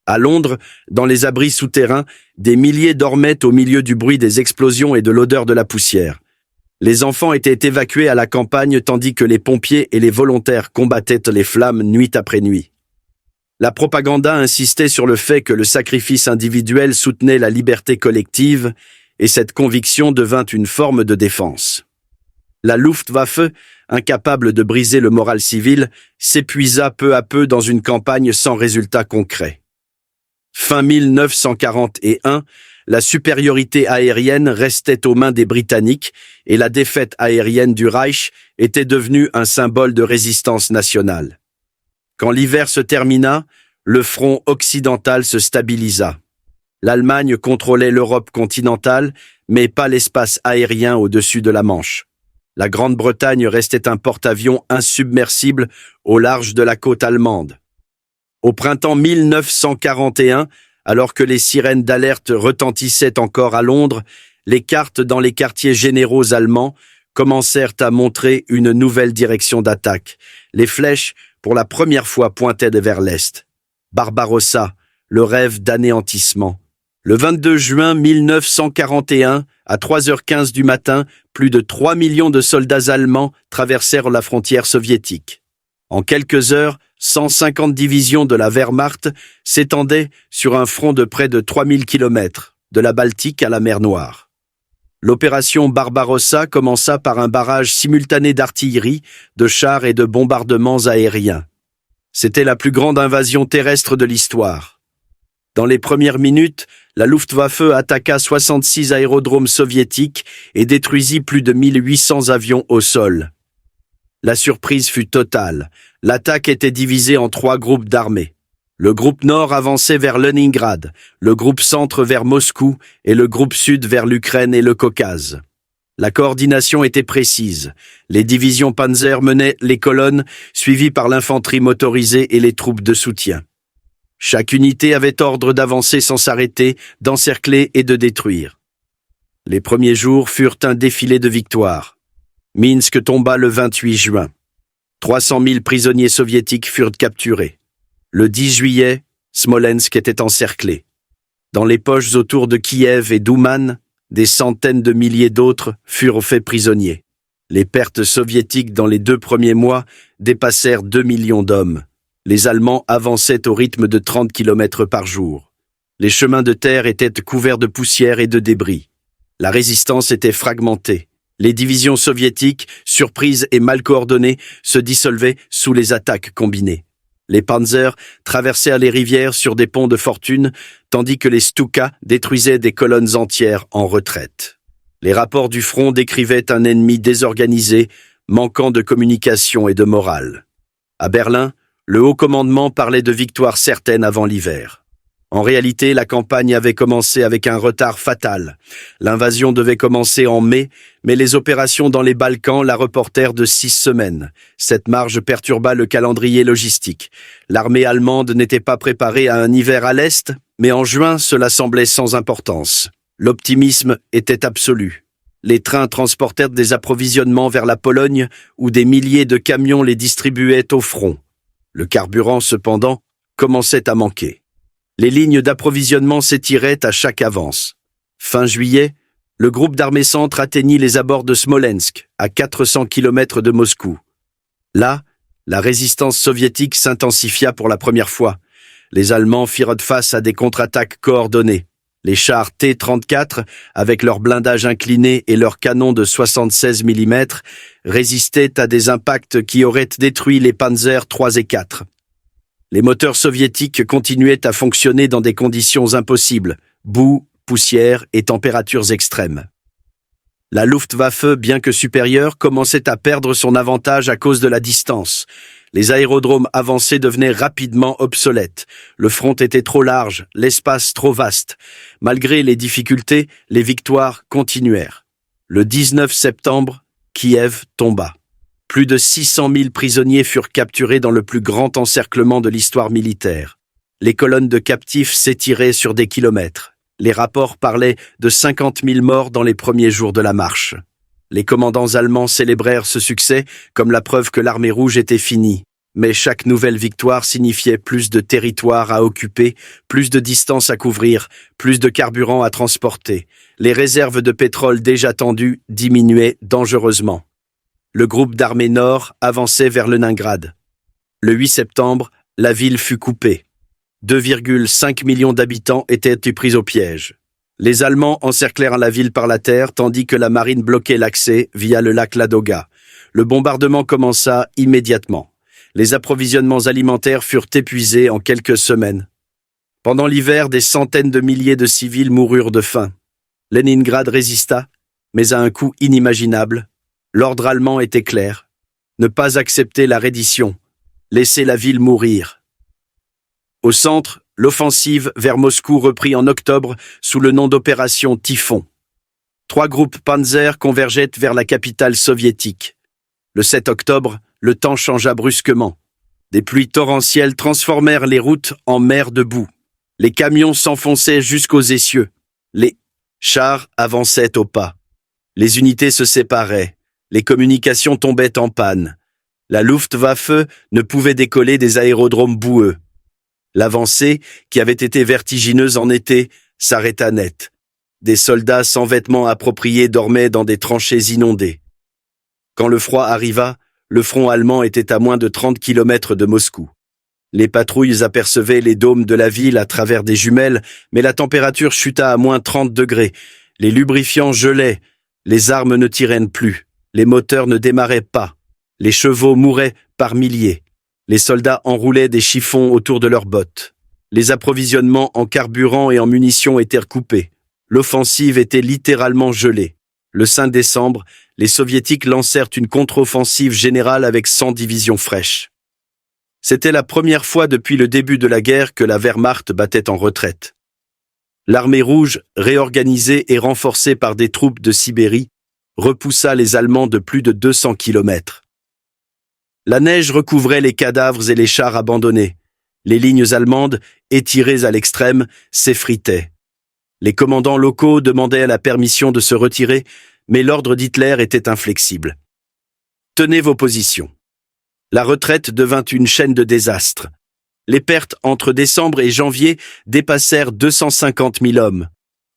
A: À Londres, dans les abris souterrains, des milliers dormaient au milieu du bruit des explosions et de l'odeur de la poussière. Les enfants étaient évacués à la campagne tandis que les pompiers et les volontaires combattaient les flammes nuit après nuit. La propagande insistait sur le fait que le sacrifice individuel soutenait la liberté collective et cette conviction devint une forme de défense. La Luftwaffe, incapable de briser le moral civil, s'épuisa peu à peu dans une campagne sans résultat concret. Fin 1941, la supériorité aérienne restait aux mains des Britanniques et la défaite aérienne du Reich était devenue un symbole de résistance nationale. Quand l'hiver se termina, le front occidental se stabilisa. L'Allemagne contrôlait l'Europe continentale, mais pas l'espace aérien au-dessus de la Manche. La Grande-Bretagne restait un porte-avions insubmersible au large de la côte allemande. Au printemps 1941, alors que les sirènes d'alerte retentissaient encore à Londres, les cartes dans les quartiers généraux allemands commencèrent à montrer une nouvelle direction d'attaque. Les flèches, pour la première fois, pointaient vers l'est. Barbarossa, le rêve d'anéantissement. Le 22 juin 1941, à 3h15 du matin, plus de 3 millions de soldats allemands traversèrent la frontière soviétique. En quelques heures, 150 divisions de la Wehrmacht s'étendaient sur un front de près de 3000 km, de la Baltique à la mer Noire. L'opération Barbarossa commença par un barrage simultané d'artillerie, de chars et de bombardements aériens. C'était la plus grande invasion terrestre de l'histoire. Dans les premières minutes, la Luftwaffe attaqua 66 aérodromes soviétiques et détruisit plus de 1800 avions au sol. La surprise fut totale. L'attaque était divisée en 3 groupes d'armées. Le groupe nord avançait vers Leningrad, le groupe centre vers Moscou et le groupe sud vers l'Ukraine et le Caucase. La coordination était précise. Les divisions Panzer menaient les colonnes, suivies par l'infanterie motorisée et les troupes de soutien. Chaque unité avait ordre d'avancer sans s'arrêter, d'encercler et de détruire. Les premiers jours furent un défilé de victoires. Minsk tomba le 28 juin. 300 000 prisonniers soviétiques furent capturés. Le 10 juillet, Smolensk était encerclé. Dans les poches autour de Kiev et d'Ouman, des centaines de milliers d'autres furent faits prisonniers. Les pertes soviétiques dans les 2 premiers mois dépassèrent 2 millions d'hommes. Les Allemands avançaient au rythme de 30 km par jour. Les chemins de terre étaient couverts de poussière et de débris. La résistance était fragmentée. Les divisions soviétiques, surprises et mal coordonnées, se dissolvaient sous les attaques combinées. Les panzers traversèrent les rivières sur des ponts de fortune, tandis que les Stuka détruisaient des colonnes entières en retraite. Les rapports du front décrivaient un ennemi désorganisé, manquant de communication et de morale. À Berlin, le haut commandement parlait de victoire certaine avant l'hiver. En réalité, la campagne avait commencé avec un retard fatal. L'invasion devait commencer en mai, mais les opérations dans les Balkans la reportèrent de 6 semaines. Cette marge perturba le calendrier logistique. L'armée allemande n'était pas préparée à un hiver à l'Est, mais en juin, cela semblait sans importance. L'optimisme était absolu. Les trains transportèrent des approvisionnements vers la Pologne, où des milliers de camions les distribuaient au front. Le carburant, cependant, commençait à manquer. Les lignes d'approvisionnement s'étiraient à chaque avance. Fin juillet, le groupe d'armée centre atteignit les abords de Smolensk, à 400 km de Moscou. Là, la résistance soviétique s'intensifia pour la première fois. Les Allemands firent face à des contre-attaques coordonnées. Les chars T-34, avec leur blindage incliné et leurs canons de 76 mm, résistaient à des impacts qui auraient détruit les Panzer III et IV. Les moteurs soviétiques continuaient à fonctionner dans des conditions impossibles, boue, poussière et températures extrêmes. La Luftwaffe, bien que supérieure, commençait à perdre son avantage à cause de la distance. Les aérodromes avancés devenaient rapidement obsolètes. Le front était trop large, l'espace trop vaste. Malgré les difficultés, les victoires continuèrent. Le 19 septembre, Kiev tomba. Plus de 600 000 prisonniers furent capturés dans le plus grand encerclement de l'histoire militaire. Les colonnes de captifs s'étiraient sur des kilomètres. Les rapports parlaient de 50 000 morts dans les premiers jours de la marche. Les commandants allemands célébrèrent ce succès comme la preuve que l'armée rouge était finie. Mais chaque nouvelle victoire signifiait plus de territoire à occuper, plus de distance à couvrir, plus de carburant à transporter. Les réserves de pétrole déjà tendues diminuaient dangereusement. Le groupe d'armée nord avançait vers Leningrad. Le 8 septembre, la ville fut coupée. 2,5 millions d'habitants étaient pris au piège. Les Allemands encerclèrent la ville par la terre, tandis que la marine bloquait l'accès via le lac Ladoga. Le bombardement commença immédiatement. Les approvisionnements alimentaires furent épuisés en quelques semaines. Pendant l'hiver, des centaines de milliers de civils moururent de faim. Leningrad résista, mais à un coût inimaginable. L'ordre allemand était clair. Ne pas accepter la reddition. Laisser la ville mourir. Au centre, l'offensive vers Moscou reprit en octobre sous le nom d'opération Typhon. 3 groupes panzer convergeaient vers la capitale soviétique. Le 7 octobre, le temps changea brusquement. Des pluies torrentielles transformèrent les routes en mer de boue. Les camions s'enfonçaient jusqu'aux essieux. Les chars avançaient au pas. Les unités se séparaient. Les communications tombaient en panne. La Luftwaffe ne pouvait décoller des aérodromes boueux. L'avancée, qui avait été vertigineuse en été, s'arrêta net. Des soldats sans vêtements appropriés dormaient dans des tranchées inondées. Quand le froid arriva, le front allemand était à moins de 30 kilomètres de Moscou. Les patrouilles apercevaient les dômes de la ville à travers des jumelles, mais la température chuta à moins 30 degrés. Les lubrifiants gelaient, les armes ne tiraient plus, les moteurs ne démarraient pas, les chevaux mouraient par milliers. Les soldats enroulaient des chiffons autour de leurs bottes. Les approvisionnements en carburant et en munitions étaient recoupés. L'offensive était littéralement gelée. Le 5 décembre, les Soviétiques lancèrent une contre-offensive générale avec 100 divisions fraîches. C'était la première fois depuis le début de la guerre que la Wehrmacht battait en retraite. L'armée rouge, réorganisée et renforcée par des troupes de Sibérie, repoussa les Allemands de plus de 200 kilomètres. La neige recouvrait les cadavres et les chars abandonnés. Les lignes allemandes, étirées à l'extrême, s'effritaient. Les commandants locaux demandaient la permission de se retirer, mais l'ordre d'Hitler était inflexible. Tenez vos positions. La retraite devint une chaîne de désastres. Les pertes entre décembre et janvier dépassèrent 250 000 hommes.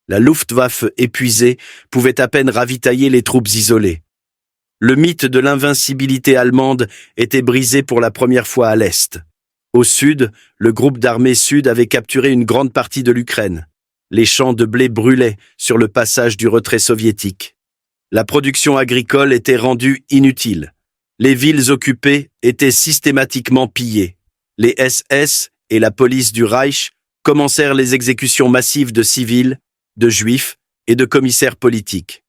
A: La Luftwaffe épuisée pouvait à peine ravitailler les troupes isolées. Le mythe de l'invincibilité allemande était brisé pour la première fois à l'Est. Au sud, le groupe d'armées sud avait capturé une grande partie de l'Ukraine. Les champs de blé brûlaient sur le passage du retrait soviétique. La production agricole était rendue inutile. Les villes occupées étaient systématiquement pillées. Les SS et la police du Reich commencèrent les exécutions massives de civils, de juifs et de commissaires politiques.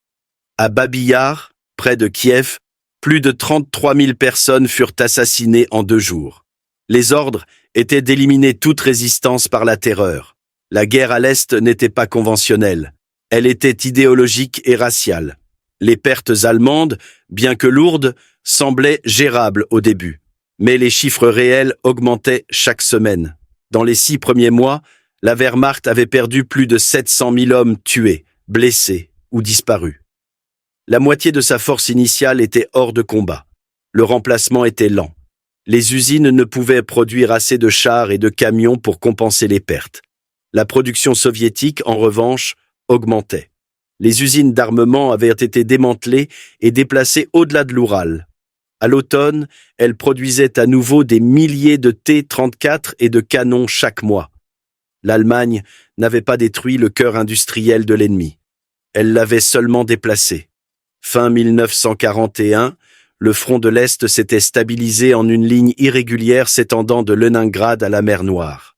A: À Babi Yar, près de Kiev, plus de 33 000 personnes furent assassinées en 2 jours. Les ordres étaient d'éliminer toute résistance par la terreur. La guerre à l'Est n'était pas conventionnelle. Elle était idéologique et raciale. Les pertes allemandes, bien que lourdes, semblaient gérables au début. Mais les chiffres réels augmentaient chaque semaine. Dans les 6 premiers mois, la Wehrmacht avait perdu plus de 700 000 hommes tués, blessés ou disparus. La moitié de sa force initiale était hors de combat. Le remplacement était lent. Les usines ne pouvaient produire assez de chars et de camions pour compenser les pertes. La production soviétique, en revanche, augmentait. Les usines d'armement avaient été démantelées et déplacées au-delà de l'Oural. À l'automne, elles produisaient à nouveau des milliers de T-34 et de canons chaque mois. L'Allemagne n'avait pas détruit le cœur industriel de l'ennemi. Elle l'avait seulement déplacé. Fin 1941, le front de l'Est s'était stabilisé en une ligne irrégulière s'étendant de Leningrad à la mer Noire.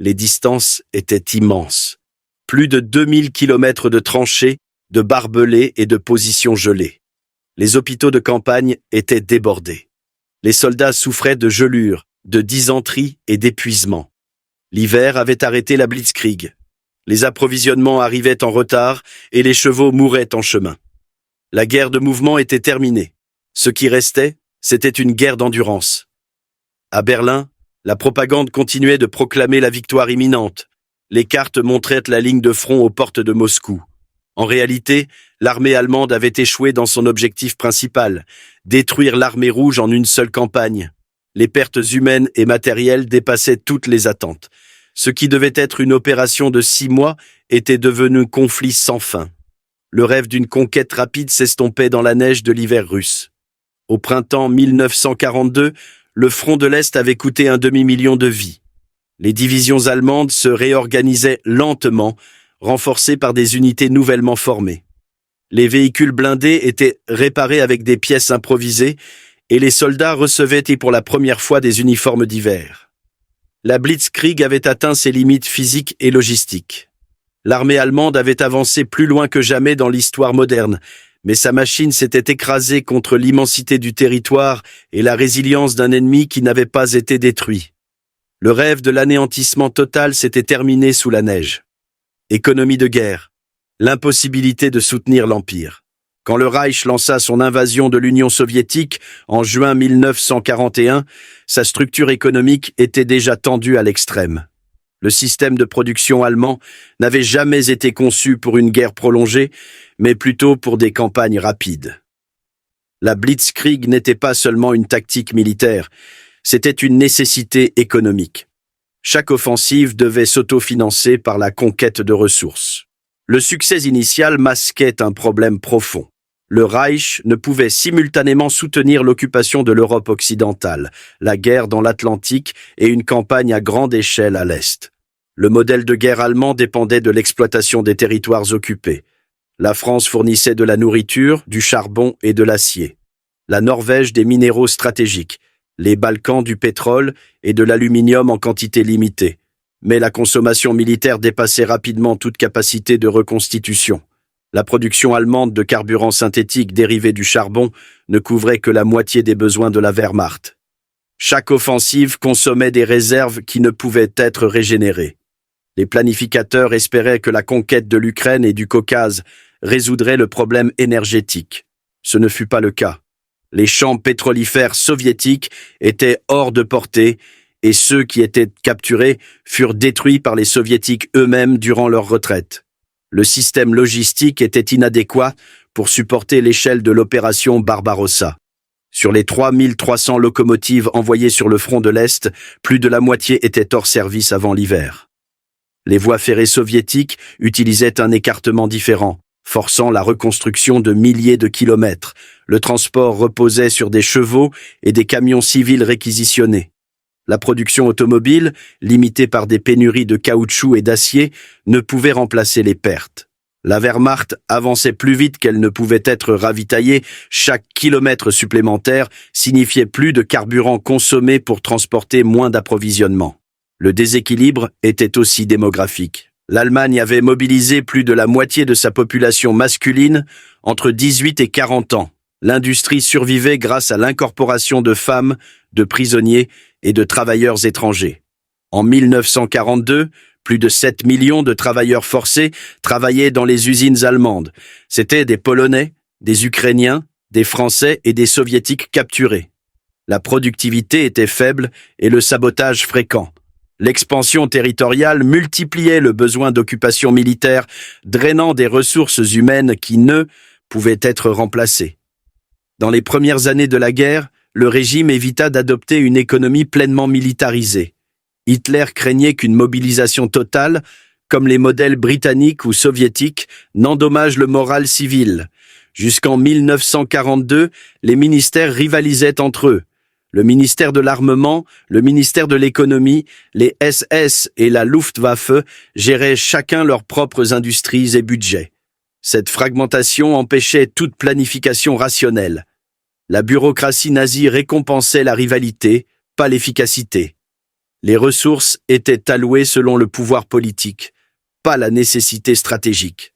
A: Les distances étaient immenses. Plus de 2000 kilomètres de tranchées, de barbelés et de positions gelées. Les hôpitaux de campagne étaient débordés. Les soldats souffraient de gelures, de dysenterie et d'épuisement. L'hiver avait arrêté la Blitzkrieg. Les approvisionnements arrivaient en retard et les chevaux mouraient en chemin. La guerre de mouvement était terminée. Ce qui restait, c'était une guerre d'endurance. À Berlin, la propagande continuait de proclamer la victoire imminente. Les cartes montraient la ligne de front aux portes de Moscou. En réalité, l'armée allemande avait échoué dans son objectif principal, détruire l'armée rouge en une seule campagne. Les pertes humaines et matérielles dépassaient toutes les attentes. Ce qui devait être une opération de 6 mois était devenu un conflit sans fin. Le rêve d'une conquête rapide s'estompait dans la neige de l'hiver russe. Au printemps 1942, le front de l'Est avait coûté 1/2 million de vies. Les divisions allemandes se réorganisaient lentement, renforcées par des unités nouvellement formées. Les véhicules blindés étaient réparés avec des pièces improvisées et les soldats recevaient pour la première fois des uniformes d'hiver. La Blitzkrieg avait atteint ses limites physiques et logistiques. L'armée allemande avait avancé plus loin que jamais dans l'histoire moderne, mais sa machine s'était écrasée contre l'immensité du territoire et la résilience d'un ennemi qui n'avait pas été détruit. Le rêve de l'anéantissement total s'était terminé sous la neige. Économie de guerre. L'impossibilité de soutenir l'Empire. Quand le Reich lança son invasion de l'Union soviétique en juin 1941, sa structure économique était déjà tendue à l'extrême. Le système de production allemand n'avait jamais été conçu pour une guerre prolongée, mais plutôt pour des campagnes rapides. La Blitzkrieg n'était pas seulement une tactique militaire, c'était une nécessité économique. Chaque offensive devait s'autofinancer par la conquête de ressources. Le succès initial masquait un problème profond. Le Reich ne pouvait simultanément soutenir l'occupation de l'Europe occidentale, la guerre dans l'Atlantique et une campagne à grande échelle à l'Est. Le modèle de guerre allemand dépendait de l'exploitation des territoires occupés. La France fournissait de la nourriture, du charbon et de l'acier. La Norvège des minéraux stratégiques, les Balkans du pétrole et de l'aluminium en quantité limitée. Mais la consommation militaire dépassait rapidement toute capacité de reconstitution. La production allemande de carburants synthétiques dérivés du charbon ne couvrait que la moitié des besoins de la Wehrmacht. Chaque offensive consommait des réserves qui ne pouvaient être régénérées. Les planificateurs espéraient que la conquête de l'Ukraine et du Caucase résoudrait le problème énergétique. Ce ne fut pas le cas. Les champs pétrolifères soviétiques étaient hors de portée et ceux qui étaient capturés furent détruits par les soviétiques eux-mêmes durant leur retraite. Le système logistique était inadéquat pour supporter l'échelle de l'opération Barbarossa. Sur les 3300 locomotives envoyées sur le front de l'Est, plus de la moitié étaient hors service avant l'hiver. Les voies ferrées soviétiques utilisaient un écartement différent, forçant la reconstruction de milliers de kilomètres. Le transport reposait sur des chevaux et des camions civils réquisitionnés. La production automobile, limitée par des pénuries de caoutchouc et d'acier, ne pouvait remplacer les pertes. La Wehrmacht avançait plus vite qu'elle ne pouvait être ravitaillée. Chaque kilomètre supplémentaire signifiait plus de carburant consommé pour transporter moins d'approvisionnement. Le déséquilibre était aussi démographique. L'Allemagne avait mobilisé plus de la moitié de sa population masculine entre 18 et 40 ans. L'industrie survivait grâce à l'incorporation de femmes, de prisonniers et de travailleurs étrangers. En 1942, plus de 7 millions de travailleurs forcés travaillaient dans les usines allemandes. C'étaient des Polonais, des Ukrainiens, des Français et des Soviétiques capturés. La productivité était faible et le sabotage fréquent. L'expansion territoriale multipliait le besoin d'occupation militaire, drainant des ressources humaines qui ne pouvaient être remplacées. Dans les premières années de la guerre, le régime évita d'adopter une économie pleinement militarisée. Hitler craignait qu'une mobilisation totale, comme les modèles britanniques ou soviétiques, n'endommage le moral civil. Jusqu'en 1942, les ministères rivalisaient entre eux. Le ministère de l'Armement, le ministère de l'Économie, les SS et la Luftwaffe géraient chacun leurs propres industries et budgets. Cette fragmentation empêchait toute planification rationnelle. La bureaucratie nazie récompensait la rivalité, pas l'efficacité. Les ressources étaient allouées selon le pouvoir politique, pas la nécessité stratégique.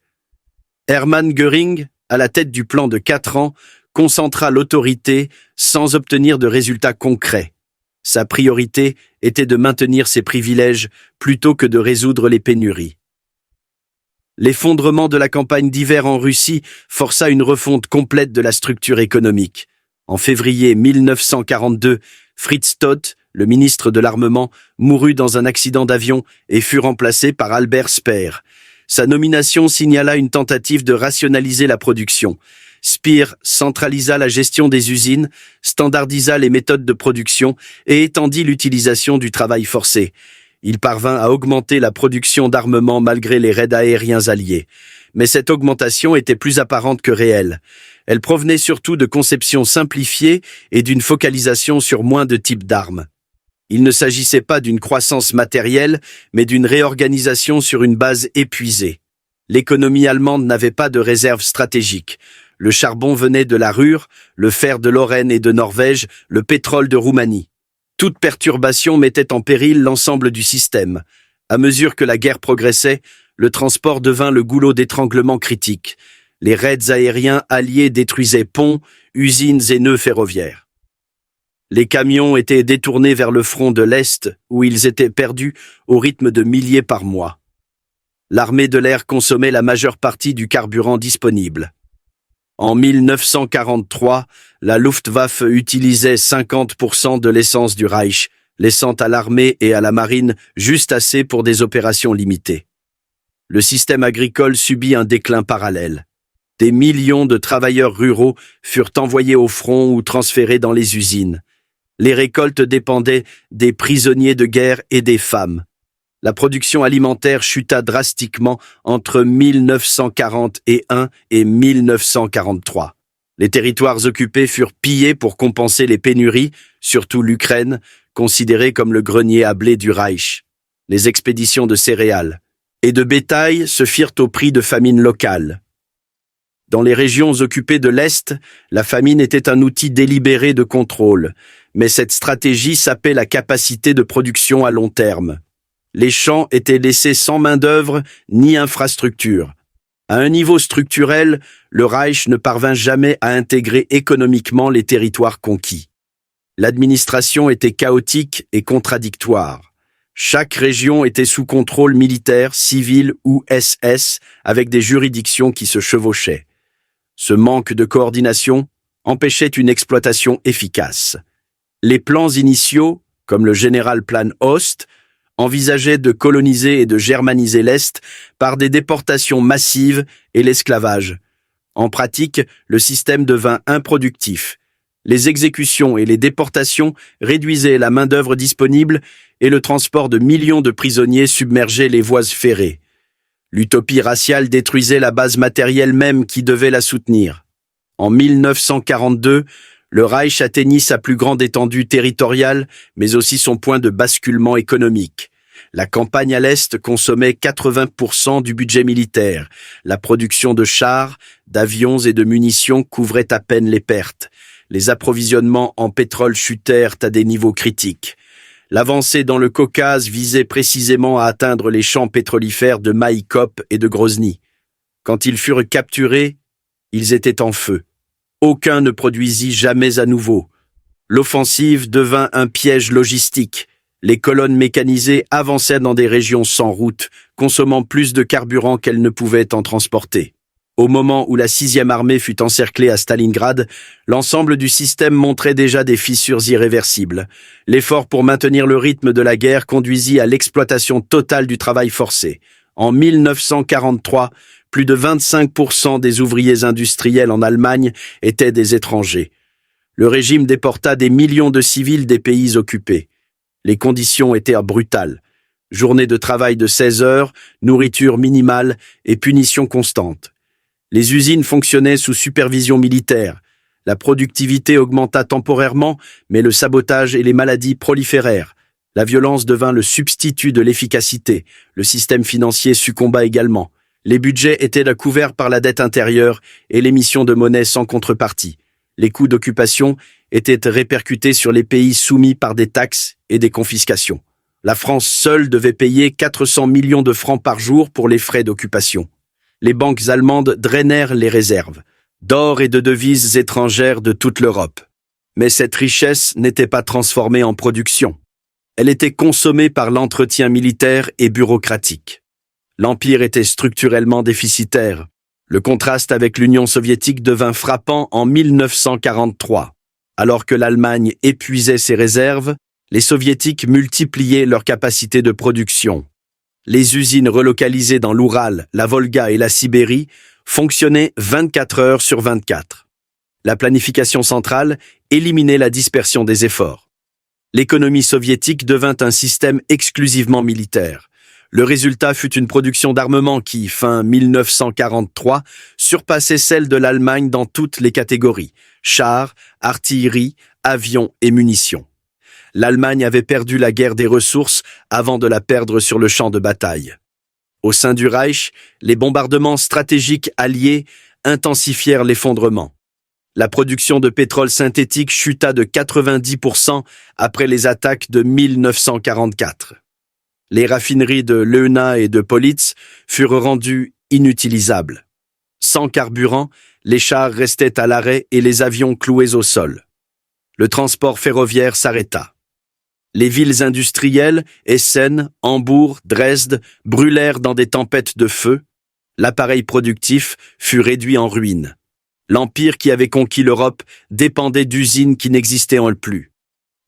A: Hermann Göring, à la tête du plan de 4 ans, concentra l'autorité sans obtenir de résultats concrets. Sa priorité était de maintenir ses privilèges plutôt que de résoudre les pénuries. L'effondrement de la campagne d'hiver en Russie força une refonte complète de la structure économique. En février 1942, Fritz Todt, le ministre de l'Armement, mourut dans un accident d'avion et fut remplacé par Albert Speer. Sa nomination signala une tentative de rationaliser la production. Speer centralisa la gestion des usines, standardisa les méthodes de production et étendit l'utilisation du travail forcé. Il parvint à augmenter la production d'armement malgré les raids aériens alliés. Mais cette augmentation était plus apparente que réelle. Elle provenait surtout de conceptions simplifiées et d'une focalisation sur moins de types d'armes. Il ne s'agissait pas d'une croissance matérielle, mais d'une réorganisation sur une base épuisée. L'économie allemande n'avait pas de réserve stratégique. Le charbon venait de la Ruhr, le fer de Lorraine et de Norvège, le pétrole de Roumanie. Toute perturbation mettait en péril l'ensemble du système. À mesure que la guerre progressait, le transport devint le goulot d'étranglement critique. Les raids aériens alliés détruisaient ponts, usines et nœuds ferroviaires. Les camions étaient détournés vers le front de l'Est, où ils étaient perdus au rythme de milliers par mois. L'armée de l'air consommait la majeure partie du carburant disponible. En 1943, la Luftwaffe utilisait 50% de l'essence du Reich, laissant à l'armée et à la marine juste assez pour des opérations limitées. Le système agricole subit un déclin parallèle. Des millions de travailleurs ruraux furent envoyés au front ou transférés dans les usines. Les récoltes dépendaient des prisonniers de guerre et des femmes. La production alimentaire chuta drastiquement entre 1941 et 1943. Les territoires occupés furent pillés pour compenser les pénuries, surtout l'Ukraine, considérée comme le grenier à blé du Reich. Les expéditions de céréales et de bétail se firent au prix de famines locales. Dans les régions occupées de l'Est, la famine était un outil délibéré de contrôle, mais cette stratégie sapait la capacité de production à long terme. Les champs étaient laissés sans main-d'œuvre ni infrastructure. À un niveau structurel, le Reich ne parvint jamais à intégrer économiquement les territoires conquis. L'administration était chaotique et contradictoire. Chaque région était sous contrôle militaire, civil ou SS, avec des juridictions qui se chevauchaient. Ce manque de coordination empêchait une exploitation efficace. Les plans initiaux, comme le General Plan Ost, envisageaient de coloniser et de germaniser l'Est par des déportations massives et l'esclavage. En pratique, le système devint improductif. Les exécutions et les déportations réduisaient la main-d'œuvre disponible et le transport de millions de prisonniers submergeait les voies ferrées. L'utopie raciale détruisait la base matérielle même qui devait la soutenir. En 1942, le Reich atteignit sa plus grande étendue territoriale, mais aussi son point de basculement économique. La campagne à l'Est consommait 80% du budget militaire. La production de chars, d'avions et de munitions couvrait à peine les pertes. Les approvisionnements en pétrole chutèrent à des niveaux critiques. L'avancée dans le Caucase visait précisément à atteindre les champs pétrolifères de Maïkop et de Grozny. Quand ils furent capturés, ils étaient en feu. Aucun ne produisit jamais à nouveau. L'offensive devint un piège logistique. Les colonnes mécanisées avançaient dans des régions sans route, consommant plus de carburant qu'elles ne pouvaient en transporter. Au moment où la 6e armée fut encerclée à Stalingrad, l'ensemble du système montrait déjà des fissures irréversibles. L'effort pour maintenir le rythme de la guerre conduisit à l'exploitation totale du travail forcé. En 1943, plus de 25% des ouvriers industriels en Allemagne étaient des étrangers. Le régime déporta des millions de civils des pays occupés. Les conditions étaient brutales. Journées de travail de 16 heures, nourriture minimale et punitions constantes. Les usines fonctionnaient sous supervision militaire. La productivité augmenta temporairement, mais le sabotage et les maladies proliférèrent. La violence devint le substitut de l'efficacité. Le système financier succomba également. Les budgets étaient couverts par la dette intérieure et l'émission de monnaie sans contrepartie. Les coûts d'occupation étaient répercutés sur les pays soumis par des taxes et des confiscations. La France seule devait payer 400 millions de francs par jour pour les frais d'occupation. Les banques allemandes drainèrent les réserves d'or et de devises étrangères de toute l'Europe. Mais cette richesse n'était pas transformée en production. Elle était consommée par l'entretien militaire et bureaucratique. L'Empire était structurellement déficitaire. Le contraste avec l'Union soviétique devint frappant en 1943. Alors que l'Allemagne épuisait ses réserves, les soviétiques multipliaient leurs capacités de production. Les usines relocalisées dans l'Oural, la Volga et la Sibérie fonctionnaient 24 heures sur 24. La planification centrale éliminait la dispersion des efforts. L'économie soviétique devint un système exclusivement militaire. Le résultat fut une production d'armement qui, fin 1943, surpassait celle de l'Allemagne dans toutes les catégories: chars, artillerie, avions et munitions. L'Allemagne avait perdu la guerre des ressources avant de la perdre sur le champ de bataille. Au sein du Reich, les bombardements stratégiques alliés intensifièrent l'effondrement. La production de pétrole synthétique chuta de 90% après les attaques de 1944. Les raffineries de Leuna et de Politz furent rendues inutilisables. Sans carburant, les chars restaient à l'arrêt et les avions cloués au sol. Le transport ferroviaire s'arrêta. Les villes industrielles, Essen, Hambourg, Dresde, brûlèrent dans des tempêtes de feu. L'appareil productif fut réduit en ruine. L'empire qui avait conquis l'Europe dépendait d'usines qui n'existaient plus.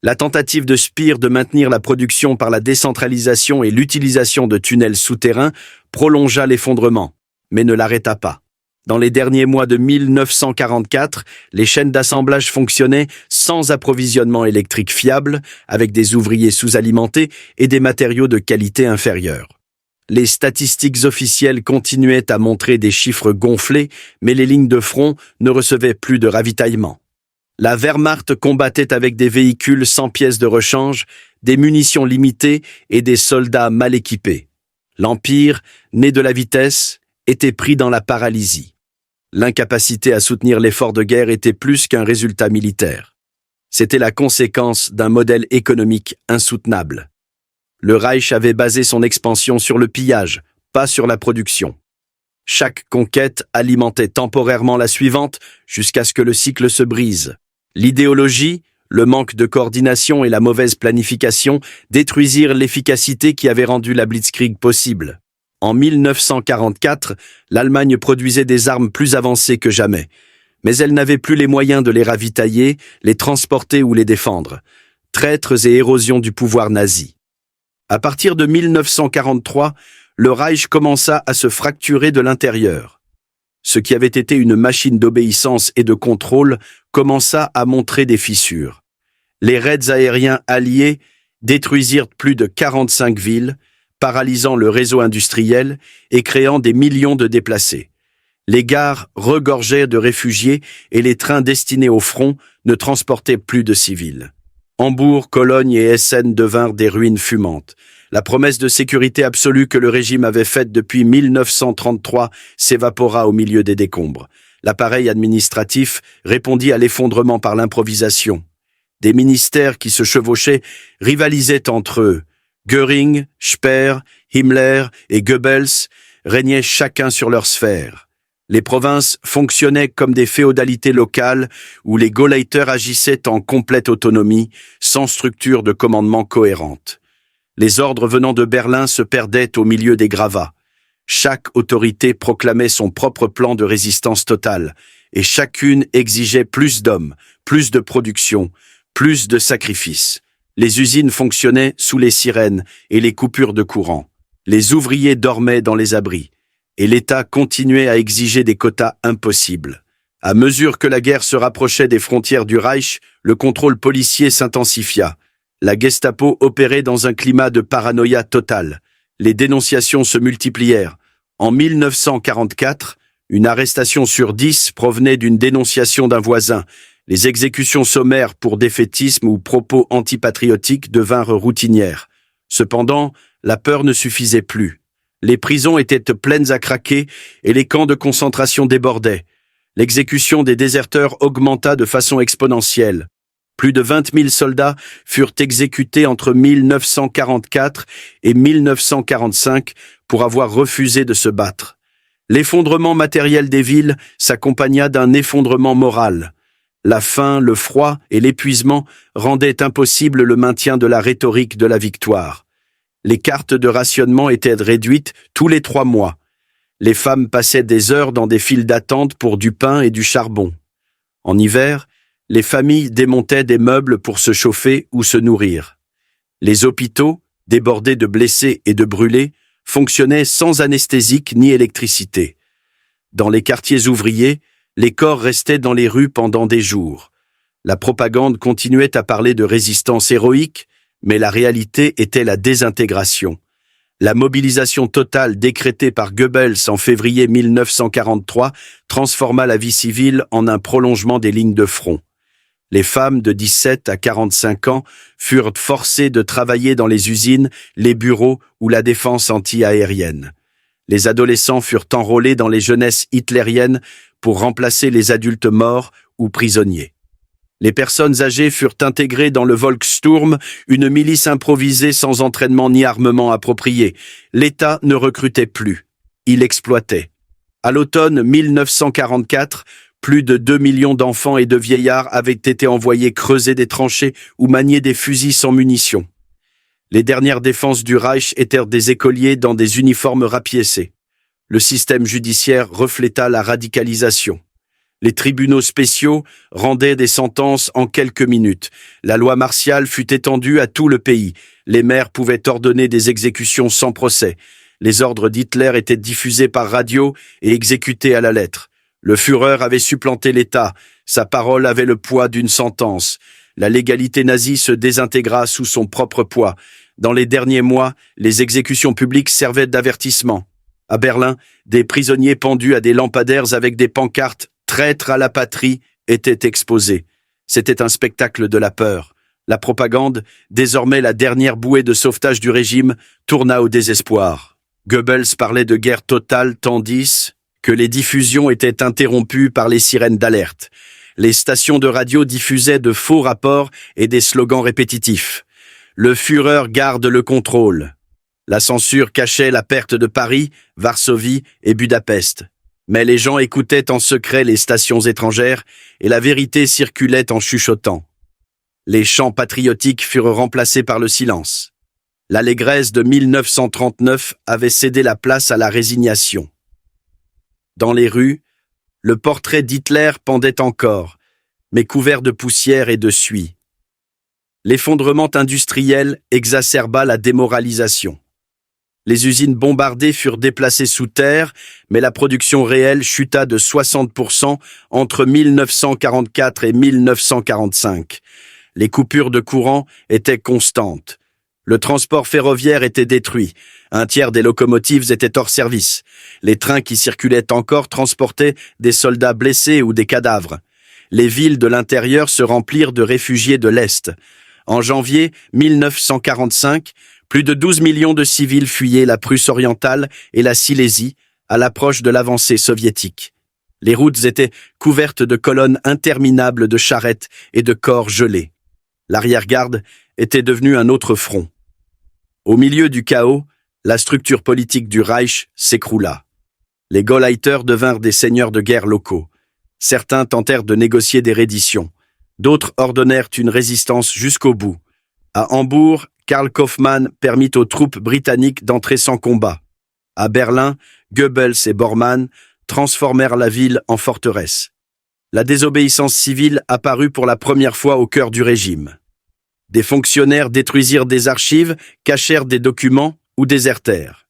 A: La tentative de Speer de maintenir la production par la décentralisation et l'utilisation de tunnels souterrains prolongea l'effondrement, mais ne l'arrêta pas. Dans les derniers mois de 1944, les chaînes d'assemblage fonctionnaient sans approvisionnement électrique fiable, avec des ouvriers sous-alimentés et des matériaux de qualité inférieure. Les statistiques officielles continuaient à montrer des chiffres gonflés, mais les lignes de front ne recevaient plus de ravitaillement. La Wehrmacht combattait avec des véhicules sans pièces de rechange, des munitions limitées et des soldats mal équipés. L'Empire, né de la vitesse, était pris dans la paralysie. L'incapacité à soutenir l'effort de guerre était plus qu'un résultat militaire. C'était la conséquence d'un modèle économique insoutenable. Le Reich avait basé son expansion sur le pillage, pas sur la production. Chaque conquête alimentait temporairement la suivante jusqu'à ce que le cycle se brise. L'idéologie, le manque de coordination et la mauvaise planification détruisirent l'efficacité qui avait rendu la Blitzkrieg possible. En 1944, l'Allemagne produisait des armes plus avancées que jamais, mais elle n'avait plus les moyens de les ravitailler, les transporter ou les défendre. Traîtres et érosion du pouvoir nazi. À partir de 1943, le Reich commença à se fracturer de l'intérieur. Ce qui avait été une machine d'obéissance et de contrôle commença à montrer des fissures. Les raids aériens alliés détruisirent plus de 45 villes, paralysant le réseau industriel et créant des millions de déplacés. Les gares regorgeaient de réfugiés et les trains destinés au front ne transportaient plus de civils. Hambourg, Cologne et Essen devinrent des ruines fumantes. La promesse de sécurité absolue que le régime avait faite depuis 1933 s'évapora au milieu des décombres. L'appareil administratif répondit à l'effondrement par l'improvisation. Des ministères qui se chevauchaient rivalisaient entre eux. Göring, Speer, Himmler et Goebbels régnaient chacun sur leur sphère. Les provinces fonctionnaient comme des féodalités locales où les Gauleiters agissaient en complète autonomie, sans structure de commandement cohérente. Les ordres venant de Berlin se perdaient au milieu des gravats. Chaque autorité proclamait son propre plan de résistance totale, et chacune exigeait plus d'hommes, plus de production, plus de sacrifices. Les usines fonctionnaient sous les sirènes et les coupures de courant. Les ouvriers dormaient dans les abris, et l'État continuait à exiger des quotas impossibles. À mesure que la guerre se rapprochait des frontières du Reich, le contrôle policier s'intensifia. La Gestapo opérait dans un climat de paranoïa totale. Les dénonciations se multiplièrent. En 1944, une arrestation sur 10 provenait d'une dénonciation d'un voisin. Les exécutions sommaires pour défaitisme ou propos antipatriotiques devinrent routinières. Cependant, la peur ne suffisait plus. Les prisons étaient pleines à craquer et les camps de concentration débordaient. L'exécution des déserteurs augmenta de façon exponentielle. Plus de 20 000 soldats furent exécutés entre 1944 et 1945 pour avoir refusé de se battre. L'effondrement matériel des villes s'accompagna d'un effondrement moral. La faim, le froid et l'épuisement rendaient impossible le maintien de la rhétorique de la victoire. Les cartes de rationnement étaient réduites tous les 3 mois. Les femmes passaient des heures dans des files d'attente pour du pain et du charbon. En hiver, les familles démontaient des meubles pour se chauffer ou se nourrir. Les hôpitaux, débordés de blessés et de brûlés, fonctionnaient sans anesthésique ni électricité. Dans les quartiers ouvriers, les corps restaient dans les rues pendant des jours. La propagande continuait à parler de résistance héroïque, mais la réalité était la désintégration. La mobilisation totale décrétée par Goebbels en février 1943 transforma la vie civile en un prolongement des lignes de front. Les femmes de 17 à 45 ans furent forcées de travailler dans les usines, les bureaux ou la défense anti-aérienne. Les adolescents furent enrôlés dans les jeunesses hitlériennes pour remplacer les adultes morts ou prisonniers. Les personnes âgées furent intégrées dans le Volkssturm, une milice improvisée sans entraînement ni armement approprié. L'État ne recrutait plus. Il exploitait. À l'automne 1944, plus de 2 millions d'enfants et de vieillards avaient été envoyés creuser des tranchées ou manier des fusils sans munitions. Les dernières défenses du Reich étaient des écoliers dans des uniformes rapiécés. Le système judiciaire refléta la radicalisation. Les tribunaux spéciaux rendaient des sentences en quelques minutes. La loi martiale fut étendue à tout le pays. Les maires pouvaient ordonner des exécutions sans procès. Les ordres d'Hitler étaient diffusés par radio et exécutés à la lettre. Le Führer avait supplanté l'État. Sa parole avait le poids d'une sentence. La légalité nazie se désintégra sous son propre poids. Dans les derniers mois, les exécutions publiques servaient d'avertissement. À Berlin, des prisonniers pendus à des lampadaires avec des pancartes « Traître à la patrie » étaient exposés. C'était un spectacle de la peur. La propagande, désormais la dernière bouée de sauvetage du régime, tourna au désespoir. Goebbels parlait de guerre totale tandis que les diffusions étaient interrompues par les sirènes d'alerte. Les stations de radio diffusaient de faux rapports et des slogans répétitifs. Le Führer garde le contrôle. La censure cachait la perte de Paris, Varsovie et Budapest. Mais les gens écoutaient en secret les stations étrangères et la vérité circulait en chuchotant. Les chants patriotiques furent remplacés par le silence. L'allégresse de 1939 avait cédé la place à la résignation. Dans les rues, le portrait d'Hitler pendait encore, mais couvert de poussière et de suie. L'effondrement industriel exacerba la démoralisation. Les usines bombardées furent déplacées sous terre, mais la production réelle chuta de 60% entre 1944 et 1945. Les coupures de courant étaient constantes. Le transport ferroviaire était détruit. Un tiers des locomotives étaient hors service. Les trains qui circulaient encore transportaient des soldats blessés ou des cadavres. Les villes de l'intérieur se remplirent de réfugiés de l'Est. En janvier 1945, plus de 12 millions de civils fuyaient la Prusse orientale et la Silésie à l'approche de l'avancée soviétique. Les routes étaient couvertes de colonnes interminables de charrettes et de corps gelés. L'arrière-garde était devenue un autre front. Au milieu du chaos, la structure politique du Reich s'écroula. Les Gauleiter devinrent des seigneurs de guerre locaux. Certains tentèrent de négocier des redditions. D'autres ordonnèrent une résistance jusqu'au bout. À Hambourg, Karl Kaufmann permit aux troupes britanniques d'entrer sans combat. À Berlin, Goebbels et Bormann transformèrent la ville en forteresse. La désobéissance civile apparut pour la première fois au cœur du régime. Des fonctionnaires détruisirent des archives, cachèrent des documents ou désertèrent.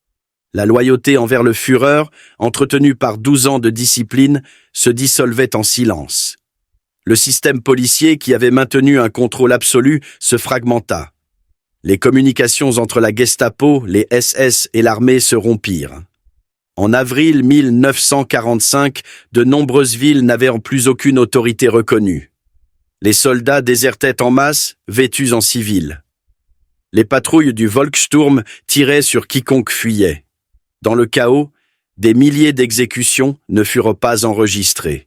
A: La loyauté envers le Führer, entretenue par 12 ans de discipline, se dissolvait en silence. Le système policier qui avait maintenu un contrôle absolu se fragmenta. Les communications entre la Gestapo, les SS et l'armée se rompirent. En avril 1945, de nombreuses villes n'avaient plus aucune autorité reconnue. Les soldats désertaient en masse, vêtus en civil. Les patrouilles du Volkssturm tiraient sur quiconque fuyait. Dans le chaos, des milliers d'exécutions ne furent pas enregistrées.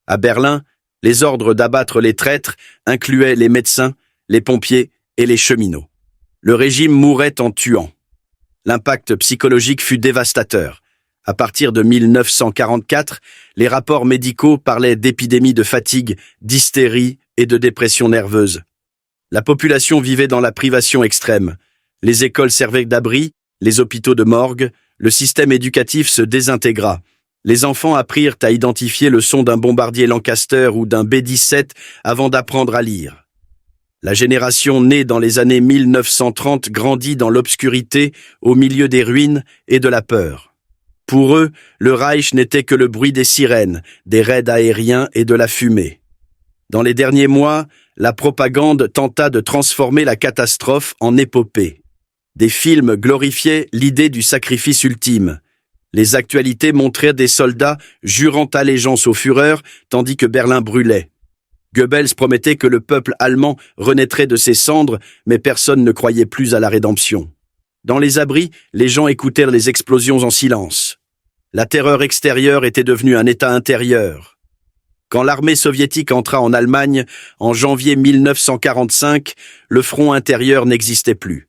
A: À Berlin, les ordres d'abattre les traîtres incluaient les médecins, les pompiers et les cheminots. Le régime mourait en tuant. L'impact psychologique fut dévastateur. À partir de 1944, les rapports médicaux parlaient d'épidémies de fatigue, d'hystérie et de dépression nerveuse. La population vivait dans la privation extrême. Les écoles servaient d'abri, les hôpitaux de morgue, le système éducatif se désintégra. Les enfants apprirent à identifier le son d'un bombardier Lancaster ou d'un B-17 avant d'apprendre à lire. La génération née dans les années 1930 grandit dans l'obscurité, au milieu des ruines et de la peur. Pour eux, le Reich n'était que le bruit des sirènes, des raids aériens et de la fumée. Dans les derniers mois, la propagande tenta de transformer la catastrophe en épopée. Des films glorifiaient l'idée du sacrifice ultime. Les actualités montraient des soldats jurant allégeance au Führer tandis que Berlin brûlait. Goebbels promettait que le peuple allemand renaîtrait de ses cendres, mais personne ne croyait plus à la rédemption. Dans les abris, les gens écoutèrent les explosions en silence. La terreur extérieure était devenue un état intérieur. Quand l'armée soviétique entra en Allemagne, en janvier 1945, le front intérieur n'existait plus.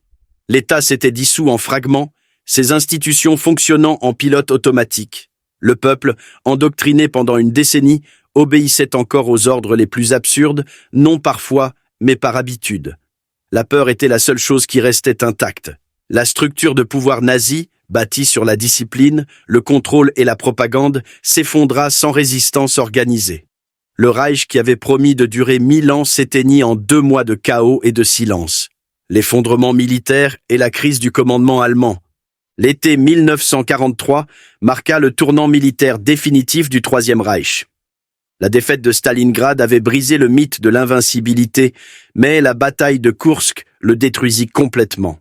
A: L'État s'était dissous en fragments, ses institutions fonctionnant en pilote automatique. Le peuple, endoctriné pendant une décennie, obéissait encore aux ordres les plus absurdes, non parfois, mais par habitude. La peur était la seule chose qui restait intacte. La structure de pouvoir nazie, bâti sur la discipline, le contrôle et la propagande, s'effondra sans résistance organisée. Le Reich, qui avait promis de durer 1000 ans, s'éteignit en 2 mois de chaos et de silence. L'effondrement militaire et la crise du commandement allemand. L'été 1943 marqua le tournant militaire définitif du Troisième Reich. La défaite de Stalingrad avait brisé le mythe de l'invincibilité, mais la bataille de Koursk le détruisit complètement.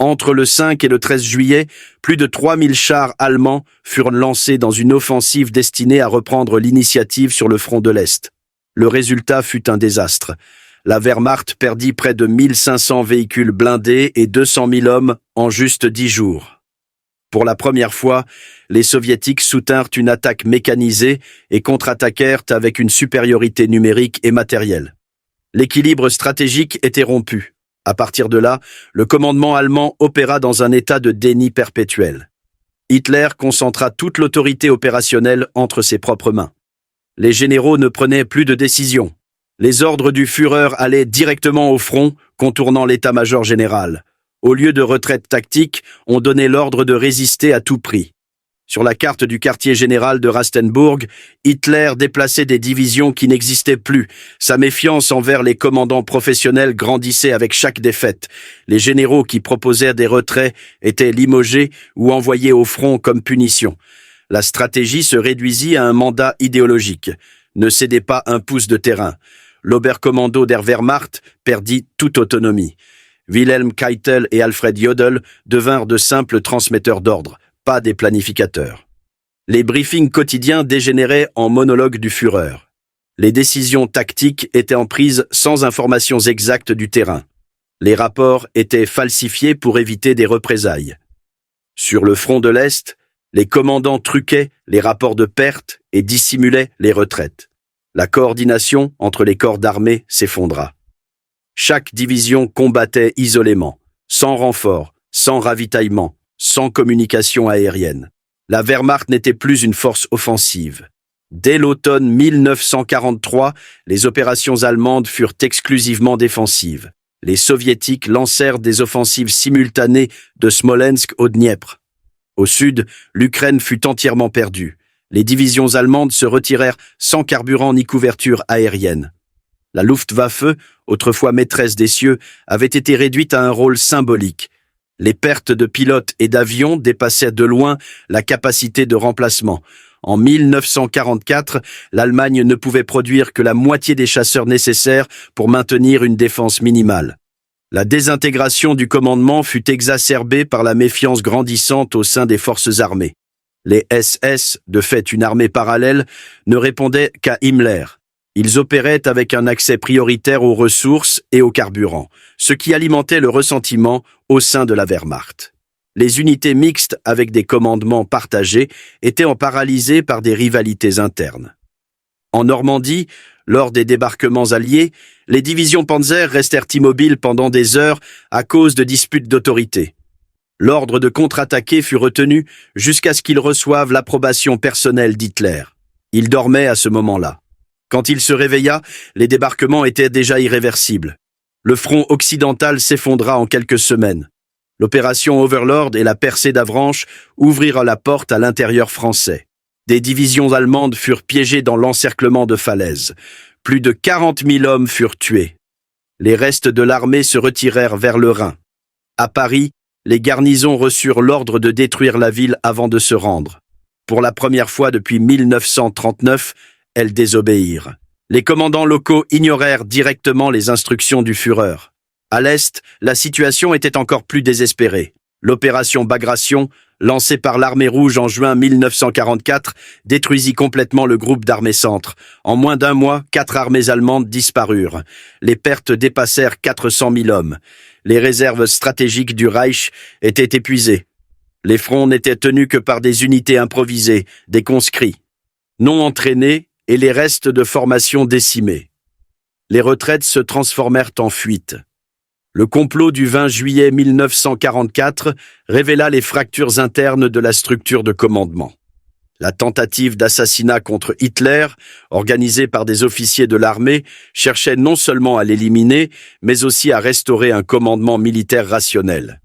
A: Entre le 5 et le 13 juillet, plus de 3000 chars allemands furent lancés dans une offensive destinée à reprendre l'initiative sur le front de l'Est. Le résultat fut un désastre. La Wehrmacht perdit près de 1500 véhicules blindés et 200 000 hommes en juste 10 jours. Pour la première fois, les Soviétiques soutinrent une attaque mécanisée et contre-attaquèrent avec une supériorité numérique et matérielle. L'équilibre stratégique était rompu. À partir de là, le commandement allemand opéra dans un état de déni perpétuel. Hitler concentra toute l'autorité opérationnelle entre ses propres mains. Les généraux ne prenaient plus de décisions. Les ordres du Führer allaient directement au front, contournant l'état-major général. Au lieu de retraite tactique, on donnait l'ordre de résister à tout prix. Sur la carte du quartier général de Rastenburg, Hitler déplaçait des divisions qui n'existaient plus. Sa méfiance envers les commandants professionnels grandissait avec chaque défaite. Les généraux qui proposèrent des retraits étaient limogés ou envoyés au front comme punition. La stratégie se réduisit à un mandat idéologique. Ne cédez pas un pouce de terrain. L'Oberkommando der Wehrmacht perdit toute autonomie. Wilhelm Keitel et Alfred Jodl devinrent de simples transmetteurs d'ordre, pas des planificateurs. Les briefings quotidiens dégénéraient en monologues du Führer. Les décisions tactiques étaient prises sans informations exactes du terrain. Les rapports étaient falsifiés pour éviter des représailles. Sur le front de l'Est, les commandants truquaient les rapports de pertes et dissimulaient les retraites. La coordination entre les corps d'armée s'effondra. Chaque division combattait isolément, sans renfort, sans ravitaillement, sans communication aérienne. La Wehrmacht n'était plus une force offensive. Dès l'automne 1943, les opérations allemandes furent exclusivement défensives. Les Soviétiques lancèrent des offensives simultanées de Smolensk au Dniepr. Au sud, l'Ukraine fut entièrement perdue. Les divisions allemandes se retirèrent sans carburant ni couverture aérienne. La Luftwaffe, autrefois maîtresse des cieux, avait été réduite à un rôle symbolique. Les pertes de pilotes et d'avions dépassaient de loin la capacité de remplacement. En 1944, l'Allemagne ne pouvait produire que la moitié des chasseurs nécessaires pour maintenir une défense minimale. La désintégration du commandement fut exacerbée par la méfiance grandissante au sein des forces armées. Les SS, de fait une armée parallèle, ne répondaient qu'à Himmler. Ils opéraient avec un accès prioritaire aux ressources et au carburant, ce qui alimentait le ressentiment au sein de la Wehrmacht. Les unités mixtes avec des commandements partagés étaient paralysées par des rivalités internes. En Normandie, lors des débarquements alliés, les divisions Panzer restèrent immobiles pendant des heures à cause de disputes d'autorité. L'ordre de contre-attaquer fut retenu jusqu'à ce qu'ils reçoivent l'approbation personnelle d'Hitler. Il dormait à ce moment-là. Quand il se réveilla, les débarquements étaient déjà irréversibles. Le front occidental s'effondra en quelques semaines. L'opération Overlord et la percée d'Avranches ouvrirent la porte à l'intérieur français. Des divisions allemandes furent piégées dans l'encerclement de falaises. Plus de 40 000 hommes furent tués. Les restes de l'armée se retirèrent vers le Rhin. À Paris, les garnisons reçurent l'ordre de détruire la ville avant de se rendre. Pour la première fois depuis 1939, elles désobéirent. Les commandants locaux ignorèrent directement les instructions du Führer. À l'Est, la situation était encore plus désespérée. L'opération Bagration, lancée par l'armée rouge en juin 1944, détruisit complètement le groupe d'armées centre. En moins d'un mois, 4 armées allemandes disparurent. Les pertes dépassèrent 400 000 hommes. Les réserves stratégiques du Reich étaient épuisées. Les fronts n'étaient tenus que par des unités improvisées, des conscrits, non entraînés, et les restes de formation décimés. Les retraites se transformèrent en fuites. Le complot du 20 juillet 1944 révéla les fractures internes de la structure de commandement. La tentative d'assassinat contre Hitler, organisée par des officiers de l'armée, cherchait non seulement à l'éliminer, mais aussi à restaurer un commandement militaire rationnel.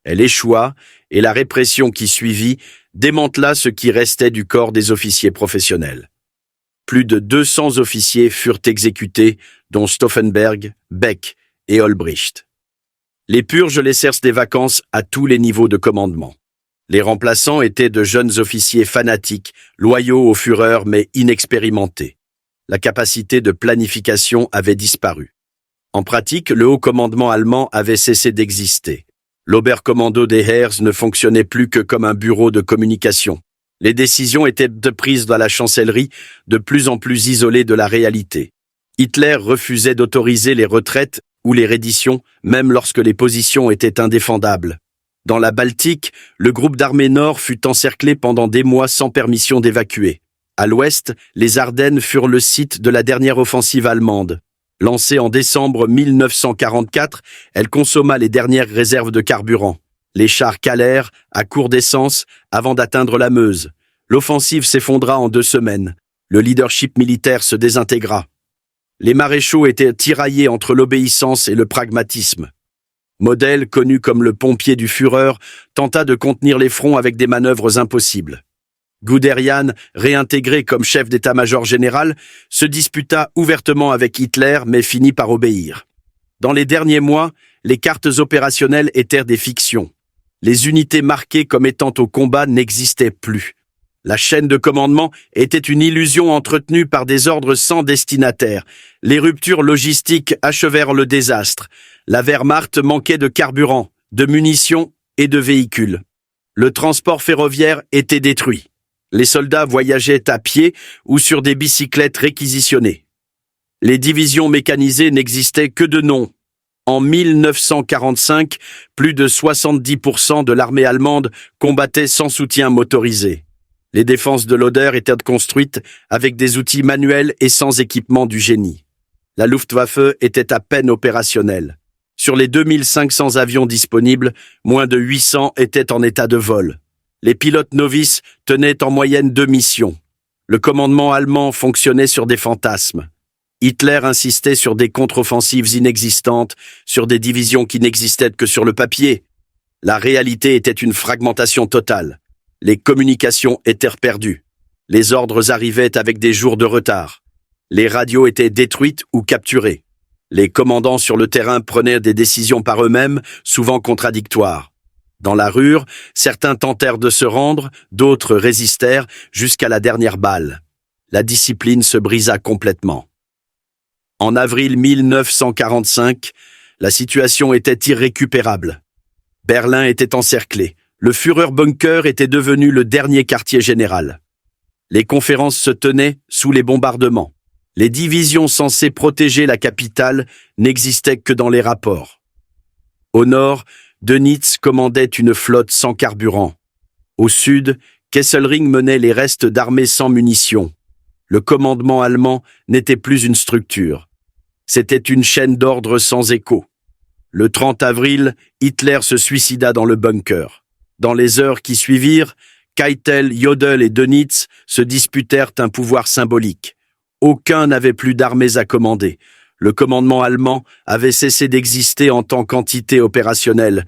A: Elle échoua, et la répression qui suivit démantela ce qui restait du corps des officiers professionnels. Plus de 200 officiers furent exécutés, dont Stauffenberg, Beck et Olbricht. Les purges laissèrent des vacances à tous les niveaux de commandement. Les remplaçants étaient de jeunes officiers fanatiques, loyaux au Führer mais inexpérimentés. La capacité de planification avait disparu. En pratique, le haut commandement allemand avait cessé d'exister. L'Oberkommando des Heers ne fonctionnait plus que comme un bureau de communication. Les décisions étaient prises dans la chancellerie, de plus en plus isolées de la réalité. Hitler refusait d'autoriser les retraites ou les redditions, même lorsque les positions étaient indéfendables. Dans la Baltique, le groupe d'armées Nord fut encerclé pendant des mois sans permission d'évacuer. À l'ouest, les Ardennes furent le site de la dernière offensive allemande. Lancée en décembre 1944, elle consomma les dernières réserves de carburant. Les chars calèrent, à court d'essence, avant d'atteindre la Meuse. L'offensive s'effondra en 2 semaines. Le leadership militaire se désintégra. Les maréchaux étaient tiraillés entre l'obéissance et le pragmatisme. Model, connu comme le pompier du Führer, tenta de contenir les fronts avec des manœuvres impossibles. Guderian, réintégré comme chef d'état-major général, se disputa ouvertement avec Hitler mais finit par obéir. Dans les derniers mois, les cartes opérationnelles étaient des fictions. Les unités marquées comme étant au combat n'existaient plus. La chaîne de commandement était une illusion entretenue par des ordres sans destinataire. Les ruptures logistiques achevèrent le désastre. La Wehrmacht manquait de carburant, de munitions et de véhicules. Le transport ferroviaire était détruit. Les soldats voyageaient à pied ou sur des bicyclettes réquisitionnées. Les divisions mécanisées n'existaient que de nom. En 1945, plus de 70% de l'armée allemande combattait sans soutien motorisé. Les défenses de l'Oder étaient construites avec des outils manuels et sans équipement du génie. La Luftwaffe était à peine opérationnelle. Sur les 2500 avions disponibles, moins de 800 étaient en état de vol. Les pilotes novices tenaient en moyenne 2 missions. Le commandement allemand fonctionnait sur des fantasmes. Hitler insistait sur des contre-offensives inexistantes, sur des divisions qui n'existaient que sur le papier. La réalité était une fragmentation totale. Les communications étaient perdues. Les ordres arrivaient avec des jours de retard. Les radios étaient détruites ou capturées. Les commandants sur le terrain prenaient des décisions par eux-mêmes, souvent contradictoires. Dans la rue, certains tentèrent de se rendre, d'autres résistèrent jusqu'à la dernière balle. La discipline se brisa complètement. En avril 1945, la situation était irrécupérable. Berlin était encerclé. Le Führerbunker était devenu le dernier quartier général. Les conférences se tenaient sous les bombardements. Les divisions censées protéger la capitale n'existaient que dans les rapports. Au nord, Dönitz commandait une flotte sans carburant. Au sud, Kesselring menait les restes d'armées sans munitions. Le commandement allemand n'était plus une structure. C'était une chaîne d'ordre sans écho. Le 30 avril, Hitler se suicida dans le bunker. Dans les heures qui suivirent, Keitel, Jodl et Dönitz se disputèrent un pouvoir symbolique. Aucun n'avait plus d'armées à commander. Le commandement allemand avait cessé d'exister en tant qu'entité opérationnelle.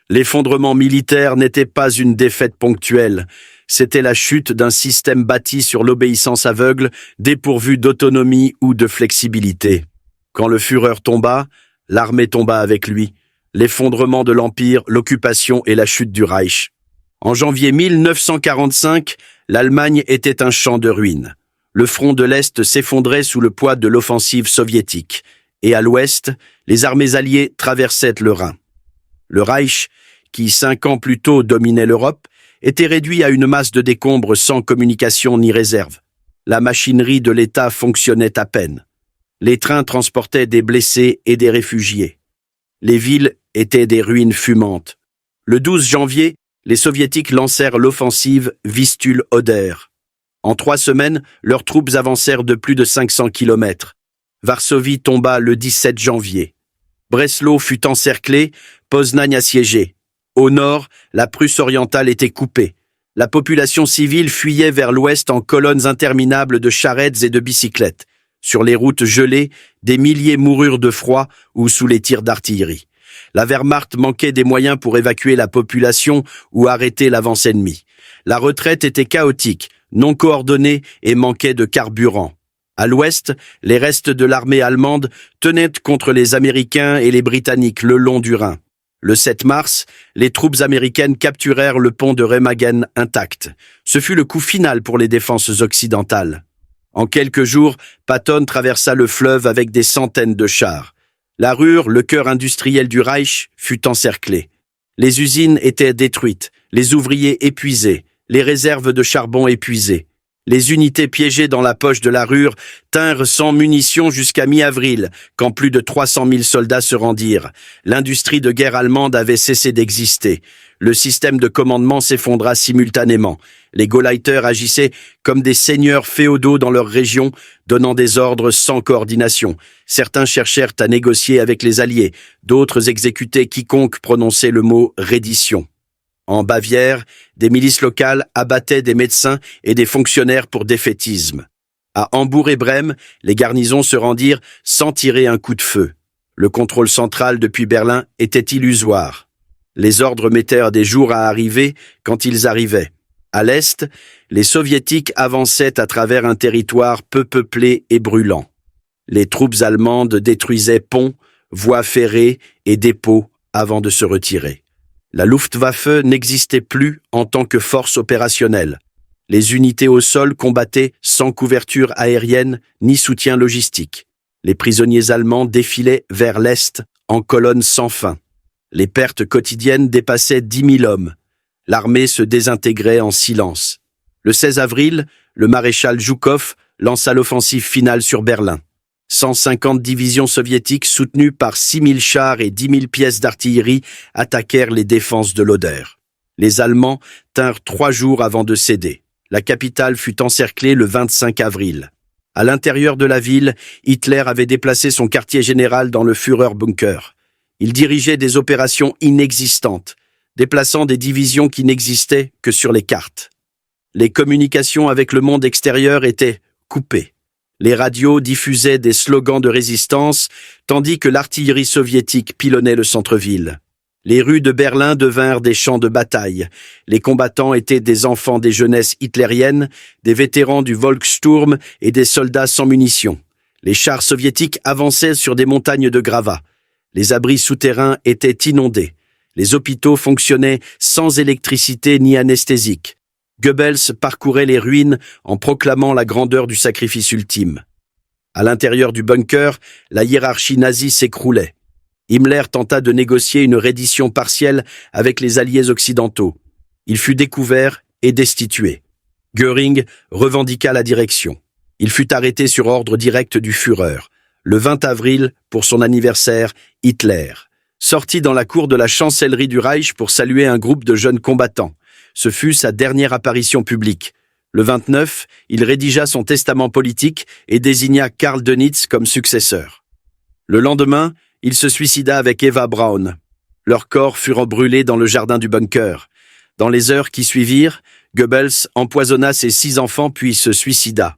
A: L'effondrement militaire n'était pas une défaite ponctuelle. C'était la chute d'un système bâti sur l'obéissance aveugle, dépourvu d'autonomie ou de flexibilité. Quand le Führer tomba, l'armée tomba avec lui. L'effondrement de l'Empire, l'occupation et la chute du Reich. En janvier 1945, l'Allemagne était un champ de ruines. Le front de l'Est s'effondrait sous le poids de l'offensive soviétique. Et à l'Ouest, les armées alliées traversaient le Rhin. Le Reich, qui 5 ans plus tôt dominait l'Europe, était réduit à une masse de décombres sans communication ni réserve. La machinerie de l'État fonctionnait à peine. Les trains transportaient des blessés et des réfugiés. Les villes étaient des ruines fumantes. Le 12 janvier, les Soviétiques lancèrent l'offensive Vistule-Oder. En 3 semaines, leurs troupes avancèrent de plus de 500 kilomètres. Varsovie tomba le 17 janvier. Breslau fut encerclée, Poznań assiégée. Au nord, la Prusse orientale était coupée. La population civile fuyait vers l'ouest en colonnes interminables de charrettes et de bicyclettes. Sur les routes gelées, des milliers moururent de froid ou sous les tirs d'artillerie. La Wehrmacht manquait des moyens pour évacuer la population ou arrêter l'avance ennemie. La retraite était chaotique, non coordonnée et manquait de carburant. À l'ouest, les restes de l'armée allemande tenaient contre les Américains et les Britanniques le long du Rhin. Le 7 mars, les troupes américaines capturèrent le pont de Remagen intact. Ce fut le coup final pour les défenses occidentales. En quelques jours, Patton traversa le fleuve avec des centaines de chars. La Ruhr, le cœur industriel du Reich, fut encerclée. Les usines étaient détruites, les ouvriers épuisés, les réserves de charbon épuisées. Les unités piégées dans la poche de la Ruhr tinrent sans munitions jusqu'à mi-avril, quand plus de 300 000 soldats se rendirent. L'industrie de guerre allemande avait cessé d'exister. Le système de commandement s'effondra simultanément. Les Gauleiter agissaient comme des seigneurs féodaux dans leur région, donnant des ordres sans coordination. Certains cherchèrent à négocier avec les Alliés, d'autres exécutaient quiconque prononçait le mot « reddition ». En Bavière, des milices locales abattaient des médecins et des fonctionnaires pour défaitisme. À Hambourg et Brême, les garnisons se rendirent sans tirer un coup de feu. Le contrôle central depuis Berlin était illusoire. Les ordres mettaient des jours à arriver quand ils arrivaient. À l'est, les soviétiques avançaient à travers un territoire peu peuplé et brûlant. Les troupes allemandes détruisaient ponts, voies ferrées et dépôts avant de se retirer. La Luftwaffe n'existait plus en tant que force opérationnelle. Les unités au sol combattaient sans couverture aérienne ni soutien logistique. Les prisonniers allemands défilaient vers l'est en colonnes sans fin. Les pertes quotidiennes dépassaient 10 000 hommes. L'armée se désintégrait en silence. Le 16 avril, le maréchal Zhukov lança l'offensive finale sur Berlin. 150 divisions soviétiques soutenues par 6 000 chars et 10 000 pièces d'artillerie attaquèrent les défenses de l'Oder. Les Allemands tinrent 3 jours avant de céder. La capitale fut encerclée le 25 avril. À l'intérieur de la ville, Hitler avait déplacé son quartier général dans le Führerbunker. Il dirigeait des opérations inexistantes, déplaçant des divisions qui n'existaient que sur les cartes. Les communications avec le monde extérieur étaient coupées. Les radios diffusaient des slogans de résistance, tandis que l'artillerie soviétique pilonnait le centre-ville. Les rues de Berlin devinrent des champs de bataille. Les combattants étaient des enfants des jeunesses hitlériennes, des vétérans du Volkssturm et des soldats sans munitions. Les chars soviétiques avançaient sur des montagnes de gravats. Les abris souterrains étaient inondés. Les hôpitaux fonctionnaient sans électricité ni anesthésique. Goebbels parcourait les ruines en proclamant la grandeur du sacrifice ultime. À l'intérieur du bunker, la hiérarchie nazie s'écroulait. Himmler tenta de négocier une reddition partielle avec les alliés occidentaux. Il fut découvert et destitué. Göring revendiqua la direction. Il fut arrêté sur ordre direct du Führer. Le 20 avril, pour son anniversaire, Hitler sortit dans la cour de la chancellerie du Reich pour saluer un groupe de jeunes combattants. Ce fut sa dernière apparition publique. Le 29, il rédigea son testament politique et désigna Karl Dönitz comme successeur. Le lendemain, il se suicida avec Eva Braun. Leurs corps furent brûlés dans le jardin du bunker. Dans les heures qui suivirent, Goebbels empoisonna ses 6 enfants puis se suicida.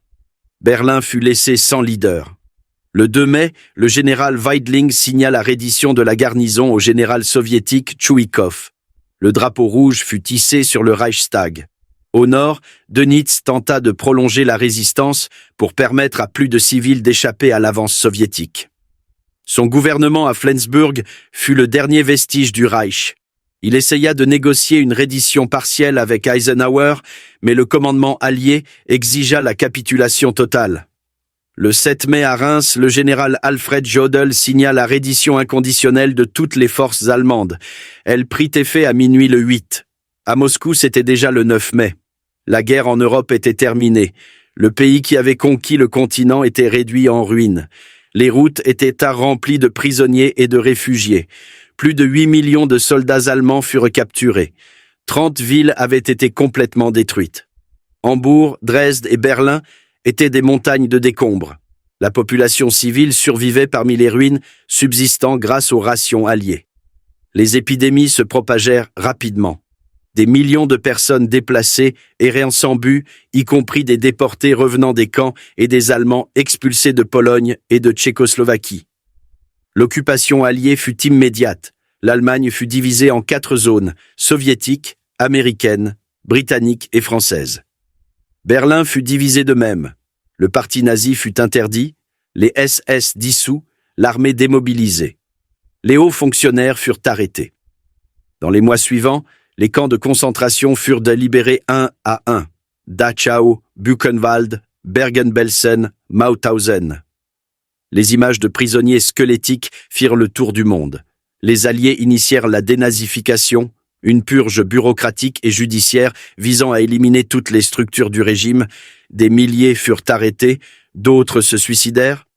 A: Berlin fut laissé sans leader. Le 2 mai, le général Weidling signa la reddition de la garnison au général soviétique Tchouikov. Le drapeau rouge fut hissé sur le Reichstag. Au nord, Dönitz tenta de prolonger la résistance pour permettre à plus de civils d'échapper à l'avance soviétique. Son gouvernement à Flensburg fut le dernier vestige du Reich. Il essaya de négocier une reddition partielle avec Eisenhower, mais le commandement allié exigea la capitulation totale. Le 7 mai à Reims, le général Alfred Jodl signa la reddition inconditionnelle de toutes les forces allemandes. Elle prit effet à minuit le 8. À Moscou, c'était déjà le 9 mai. La guerre en Europe était terminée. Le pays qui avait conquis le continent était réduit en ruines. Les routes étaient remplies de prisonniers et de réfugiés. Plus de 8 millions de soldats allemands furent capturés. 30 villes avaient été complètement détruites. Hambourg, Dresde et Berlin étaient des montagnes de décombres. La population civile survivait parmi les ruines, subsistant grâce aux rations alliées. Les épidémies se propagèrent rapidement. Des millions de personnes déplacées, errant sans but, y compris des déportés revenant des camps et des Allemands expulsés de Pologne et de Tchécoslovaquie. L'occupation alliée fut immédiate. L'Allemagne fut divisée en 4 zones, soviétiques, américaines, britanniques et françaises. Berlin fut divisé de même. Le parti nazi fut interdit, les SS dissous, l'armée démobilisée. Les hauts fonctionnaires furent arrêtés. Dans les mois suivants, les camps de concentration furent délibérés un à un. Dachau, Buchenwald, Bergen-Belsen, Mauthausen. Les images de prisonniers squelettiques firent le tour du monde. Les Alliés initièrent la dénazification, une purge bureaucratique et judiciaire visant à éliminer toutes les structures du régime. Des milliers furent arrêtés, d'autres se suicidèrent.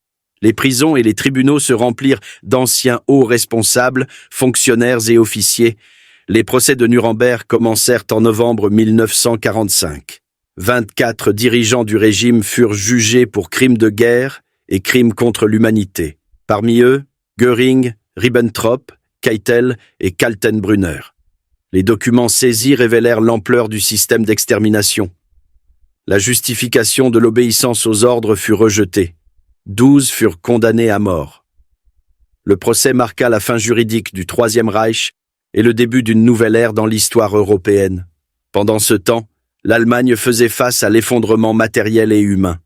A: Les prisons et les tribunaux se remplirent d'anciens hauts responsables, fonctionnaires et officiers. Les procès de Nuremberg commencèrent en novembre 1945. 24 dirigeants du régime furent jugés pour crimes de guerre et crimes contre l'humanité. Parmi eux, Göring, Ribbentrop, Keitel et Kaltenbrunner. Les documents saisis révélèrent l'ampleur du système d'extermination. La justification de l'obéissance aux ordres fut rejetée. 12 furent condamnés à mort. Le procès marqua la fin juridique du Troisième Reich et le début d'une nouvelle ère dans l'histoire européenne. Pendant ce temps, l'Allemagne faisait face à l'effondrement matériel et humain.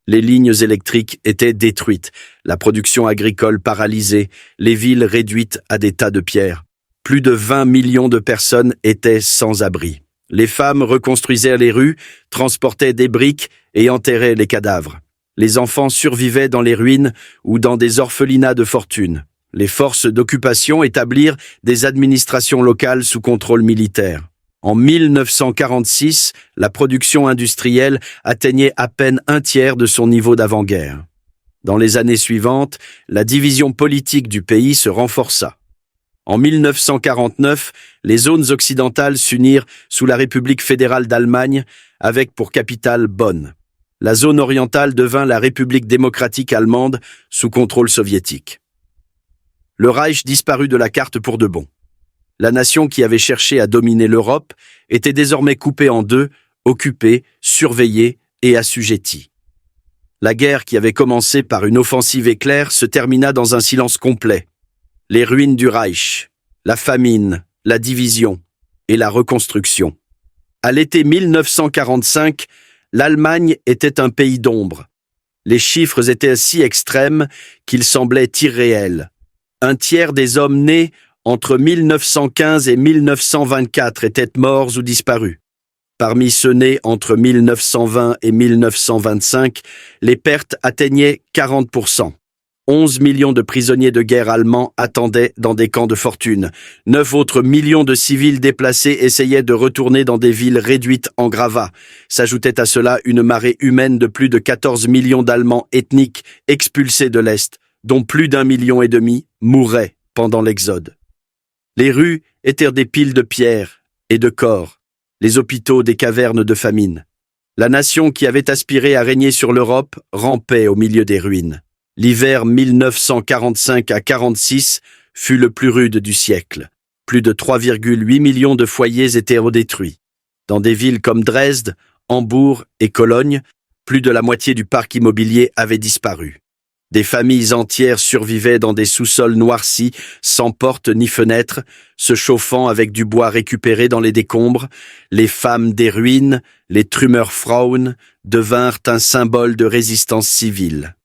A: Les lignes électriques étaient détruites, la production agricole paralysée, les villes réduites à des tas de pierres. Plus de 20 millions de personnes étaient sans abri. Les femmes reconstruisaient les rues, transportaient des briques et enterraient les cadavres. Les enfants survivaient dans les ruines ou dans des orphelinats de fortune. Les forces d'occupation établirent des administrations locales sous contrôle militaire. En 1946, la production industrielle atteignait à peine un tiers de son niveau d'avant-guerre. Dans les années suivantes, la division politique du pays se renforça. En 1949, les zones occidentales s'unirent sous la République fédérale d'Allemagne, avec pour capitale Bonn. La zone orientale devint la République démocratique allemande sous contrôle soviétique. Le Reich disparut de la carte pour de bon. La nation qui avait cherché à dominer l'Europe était désormais coupée en deux, occupée, surveillée et assujettie. La guerre qui avait commencé par une offensive éclair se termina dans un silence complet. Les ruines du Reich, la famine, la division et la reconstruction. À l'été 1945, l'Allemagne était un pays d'ombre. Les chiffres étaient si extrêmes qu'ils semblaient irréels. Un tiers des hommes nés entre 1915 et 1924 étaient morts ou disparus. Parmi ceux nés entre 1920 et 1925, les pertes atteignaient 40%. 11 millions de prisonniers de guerre allemands attendaient dans des camps de fortune. 9 autres millions de civils déplacés essayaient de retourner dans des villes réduites en gravats. S'ajoutait à cela une marée humaine de plus de 14 millions d'Allemands ethniques expulsés de l'Est, dont plus d'1,5 million mouraient pendant l'exode. Les rues étaient des piles de pierres et de corps, les hôpitaux des cavernes de famine. La nation qui avait aspiré à régner sur l'Europe rampait au milieu des ruines. L'hiver 1945 à 46 fut le plus rude du siècle. Plus de 3,8 millions de foyers étaient détruits. Dans des villes comme Dresde, Hambourg et Cologne, plus de la moitié du parc immobilier avait disparu. Des familles entières survivaient dans des sous-sols noircis, sans portes ni fenêtres, se chauffant avec du bois récupéré dans les décombres. Les femmes des ruines, les Trümmerfrauen, devinrent un symbole de résistance civile.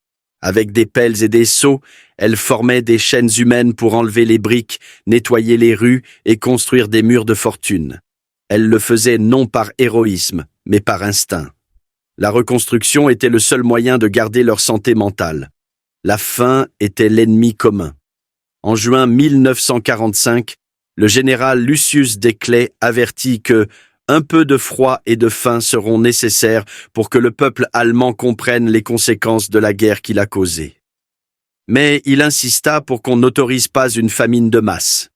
A: Avec des pelles et des seaux, elles formaient des chaînes humaines pour enlever les briques, nettoyer les rues et construire des murs de fortune. Elles le faisaient non par héroïsme, mais par instinct. La reconstruction était le seul moyen de garder leur santé mentale. La faim était l'ennemi commun. En juin 1945, le général Lucius Declet avertit que un peu de froid et de faim seront nécessaires pour que le peuple allemand comprenne les conséquences de la guerre qu'il a causée. Mais il insista pour qu'on n'autorise pas une famine de masse.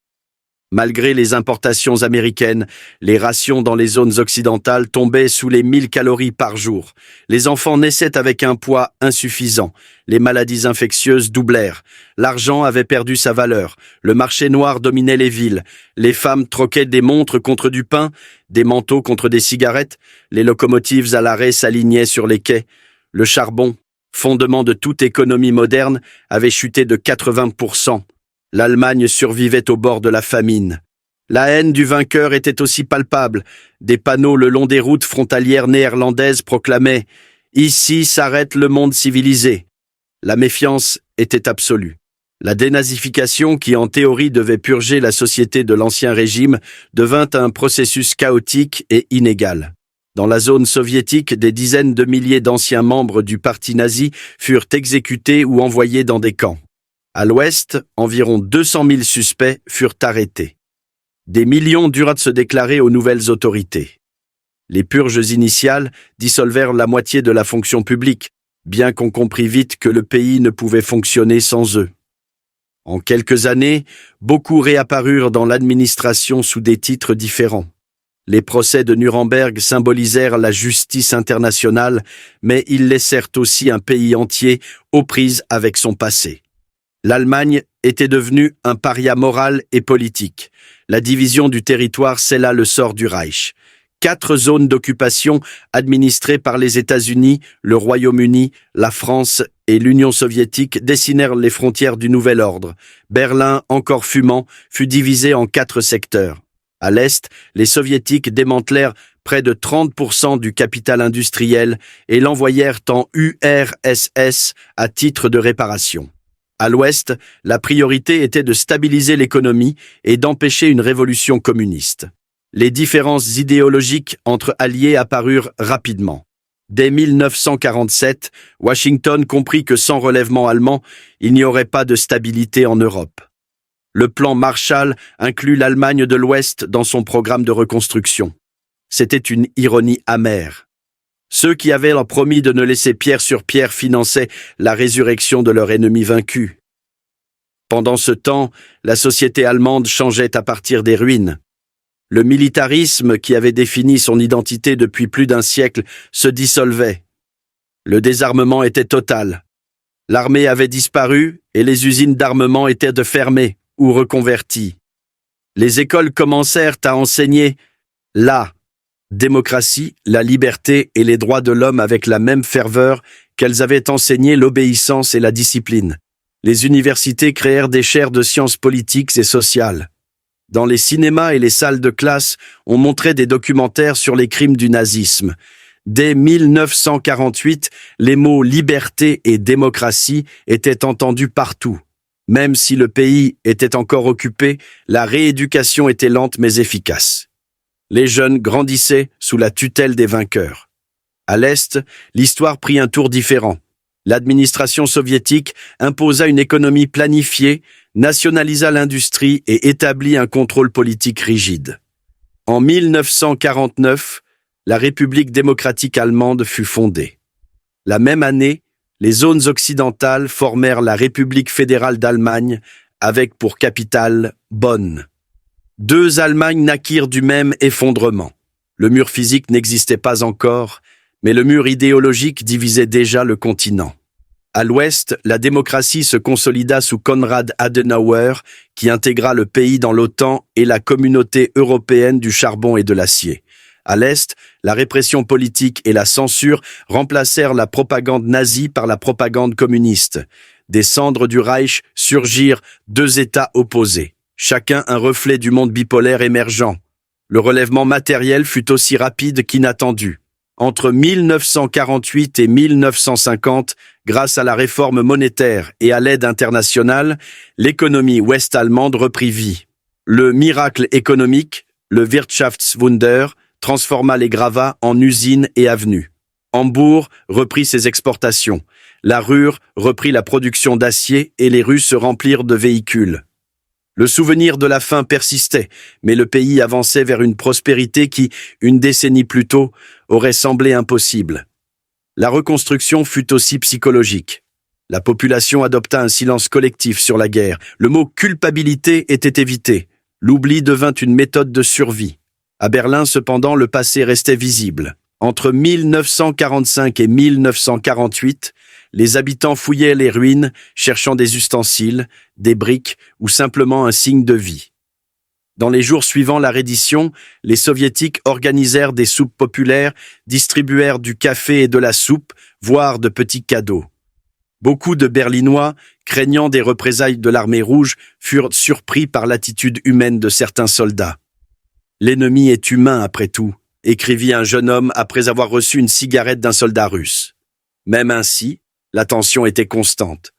A: Malgré les importations américaines, les rations dans les zones occidentales tombaient sous les 1000 calories par jour. Les enfants naissaient avec un poids insuffisant. Les maladies infectieuses doublèrent. L'argent avait perdu sa valeur. Le marché noir dominait les villes. Les femmes troquaient des montres contre du pain, des manteaux contre des cigarettes. Les locomotives à l'arrêt s'alignaient sur les quais. Le charbon, fondement de toute économie moderne, avait chuté de 80%. L'Allemagne survivait au bord de la famine. La haine du vainqueur était aussi palpable. Des panneaux le long des routes frontalières néerlandaises proclamaient « Ici s'arrête le monde civilisé ». La méfiance était absolue. La dénazification, qui en théorie devait purger la société de l'ancien régime, devint un processus chaotique et inégal. Dans la zone soviétique, des dizaines de milliers d'anciens membres du parti nazi furent exécutés ou envoyés dans des camps. À l'ouest, environ 200 000 suspects furent arrêtés. Des millions durent se déclarer aux nouvelles autorités. Les purges initiales dissolvèrent la moitié de la fonction publique, bien qu'on comprit vite que le pays ne pouvait fonctionner sans eux. En quelques années, beaucoup réapparurent dans l'administration sous des titres différents. Les procès de Nuremberg symbolisèrent la justice internationale, mais ils laissèrent aussi un pays entier aux prises avec son passé. L'Allemagne était devenue un paria moral et politique. La division du territoire scella le sort du Reich. 4 zones d'occupation administrées par les États-Unis, le Royaume-Uni, la France et l'Union soviétique dessinèrent les frontières du nouvel ordre. Berlin, encore fumant, fut divisé en 4 secteurs. À l'est, les soviétiques démantelèrent près de 30% du capital industriel et l'envoyèrent en URSS à titre de réparation. À l'ouest, la priorité était de stabiliser l'économie et d'empêcher une révolution communiste. Les différences idéologiques entre alliés apparurent rapidement. Dès 1947, Washington comprit que sans relèvement allemand, il n'y aurait pas de stabilité en Europe. Le plan Marshall inclut l'Allemagne de l'Ouest dans son programme de reconstruction. C'était une ironie amère. Ceux qui avaient leur promis de ne laisser pierre sur pierre finançaient la résurrection de leur ennemi vaincu. Pendant ce temps, la société allemande changeait à partir des ruines. Le militarisme, qui avait défini son identité depuis plus d'un siècle, se dissolvait. Le désarmement était total. L'armée avait disparu et les usines d'armement étaient fermées ou reconverties. Les écoles commencèrent à enseigner la démocratie, la liberté et les droits de l'homme avec la même ferveur qu'elles avaient enseigné l'obéissance et la discipline. Les universités créèrent des chaires de sciences politiques et sociales. Dans les cinémas et les salles de classe, on montrait des documentaires sur les crimes du nazisme. Dès 1948, les mots « liberté » et « démocratie » étaient entendus partout. Même si le pays était encore occupé, la rééducation était lente mais efficace. Les jeunes grandissaient sous la tutelle des vainqueurs. À l'Est, l'histoire prit un tour différent. L'administration soviétique imposa une économie planifiée, nationalisa l'industrie et établit un contrôle politique rigide. En 1949, la République démocratique allemande fut fondée. La même année, les zones occidentales formèrent la République fédérale d'Allemagne, avec pour capitale Bonn. 2 Allemagnes naquirent du même effondrement. Le mur physique n'existait pas encore, mais le mur idéologique divisait déjà le continent. À l'ouest, la démocratie se consolida sous Konrad Adenauer, qui intégra le pays dans l'OTAN et la communauté européenne du charbon et de l'acier. À l'est, la répression politique et la censure remplacèrent la propagande nazie par la propagande communiste. Des cendres du Reich surgirent 2 États opposés, chacun un reflet du monde bipolaire émergent. Le relèvement matériel fut aussi rapide qu'inattendu. Entre 1948 et 1950, grâce à la réforme monétaire et à l'aide internationale, l'économie ouest-allemande reprit vie. Le miracle économique, le Wirtschaftswunder, transforma les gravats en usines et avenues. Hambourg reprit ses exportations. La Ruhr reprit la production d'acier et les rues se remplirent de véhicules. Le souvenir de la faim persistait, mais le pays avançait vers une prospérité qui, une décennie plus tôt, aurait semblé impossible. La reconstruction fut aussi psychologique. La population adopta un silence collectif sur la guerre. Le mot « culpabilité » était évité. L'oubli devint une méthode de survie. À Berlin, cependant, le passé restait visible. Entre 1945 et 1948, les habitants fouillaient les ruines, cherchant des ustensiles, des briques ou simplement un signe de vie. Dans les jours suivant la reddition, les soviétiques organisèrent des soupes populaires, distribuèrent du café et de la soupe, voire de petits cadeaux. Beaucoup de Berlinois, craignant des représailles de l'armée rouge, furent surpris par l'attitude humaine de certains soldats. « L'ennemi est humain après tout », écrivit un jeune homme après avoir reçu une cigarette d'un soldat russe. Même ainsi, la tension était constante.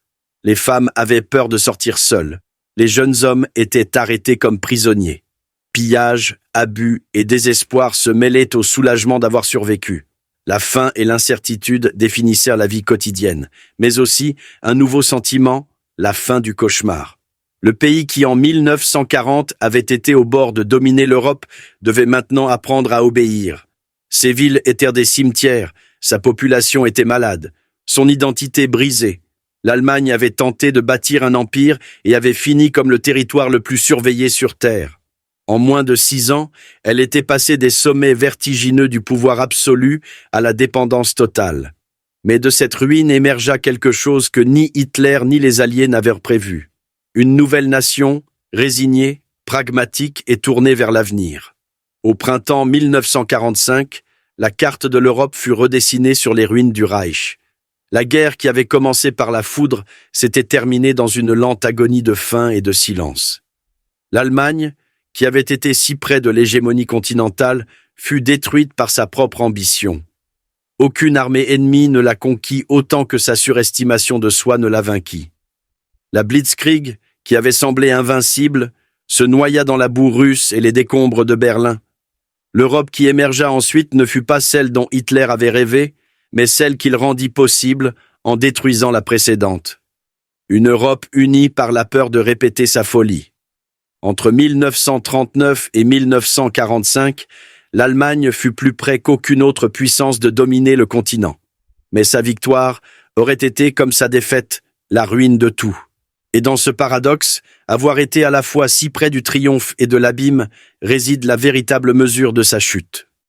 A: Les femmes avaient peur de sortir seules. Les jeunes hommes étaient arrêtés comme prisonniers. Pillage, abus et désespoir se mêlaient au soulagement d'avoir survécu. La faim et l'incertitude définissèrent la vie quotidienne, mais aussi un nouveau sentiment, la fin du cauchemar. Le pays qui, en 1940, avait été au bord de dominer l'Europe, devait maintenant apprendre à obéir. Ses villes étaient des cimetières, sa population était malade, son identité brisée. L'Allemagne avait tenté de bâtir un empire et avait fini comme le territoire le plus surveillé sur Terre. En moins de 6 ans, elle était passée des sommets vertigineux du pouvoir absolu à la dépendance totale. Mais de cette ruine émergea quelque chose que ni Hitler ni les Alliés n'avaient prévu. Une nouvelle nation, résignée, pragmatique et tournée vers l'avenir. Au printemps 1945, la carte de l'Europe fut redessinée sur les ruines du Reich. La guerre qui avait commencé par la foudre s'était terminée dans une lente agonie de faim et de silence. L'Allemagne, qui avait été si près de l'hégémonie continentale, fut détruite par sa propre ambition. Aucune armée ennemie ne la conquit autant que sa surestimation de soi ne la vainquit. La Blitzkrieg, qui avait semblé invincible, se noya dans la boue russe et les décombres de Berlin. L'Europe qui émergea ensuite ne fut pas celle dont Hitler avait rêvé, mais celle qu'il rendit possible en détruisant la précédente. Une Europe unie par la peur de répéter sa folie. Entre 1939 et 1945, l'Allemagne fut plus près qu'aucune autre puissance de dominer le continent. Mais sa victoire aurait été, comme sa défaite, la ruine de tout. Et dans ce paradoxe, avoir été à la fois si près du triomphe et de l'abîme réside la véritable mesure de sa chute.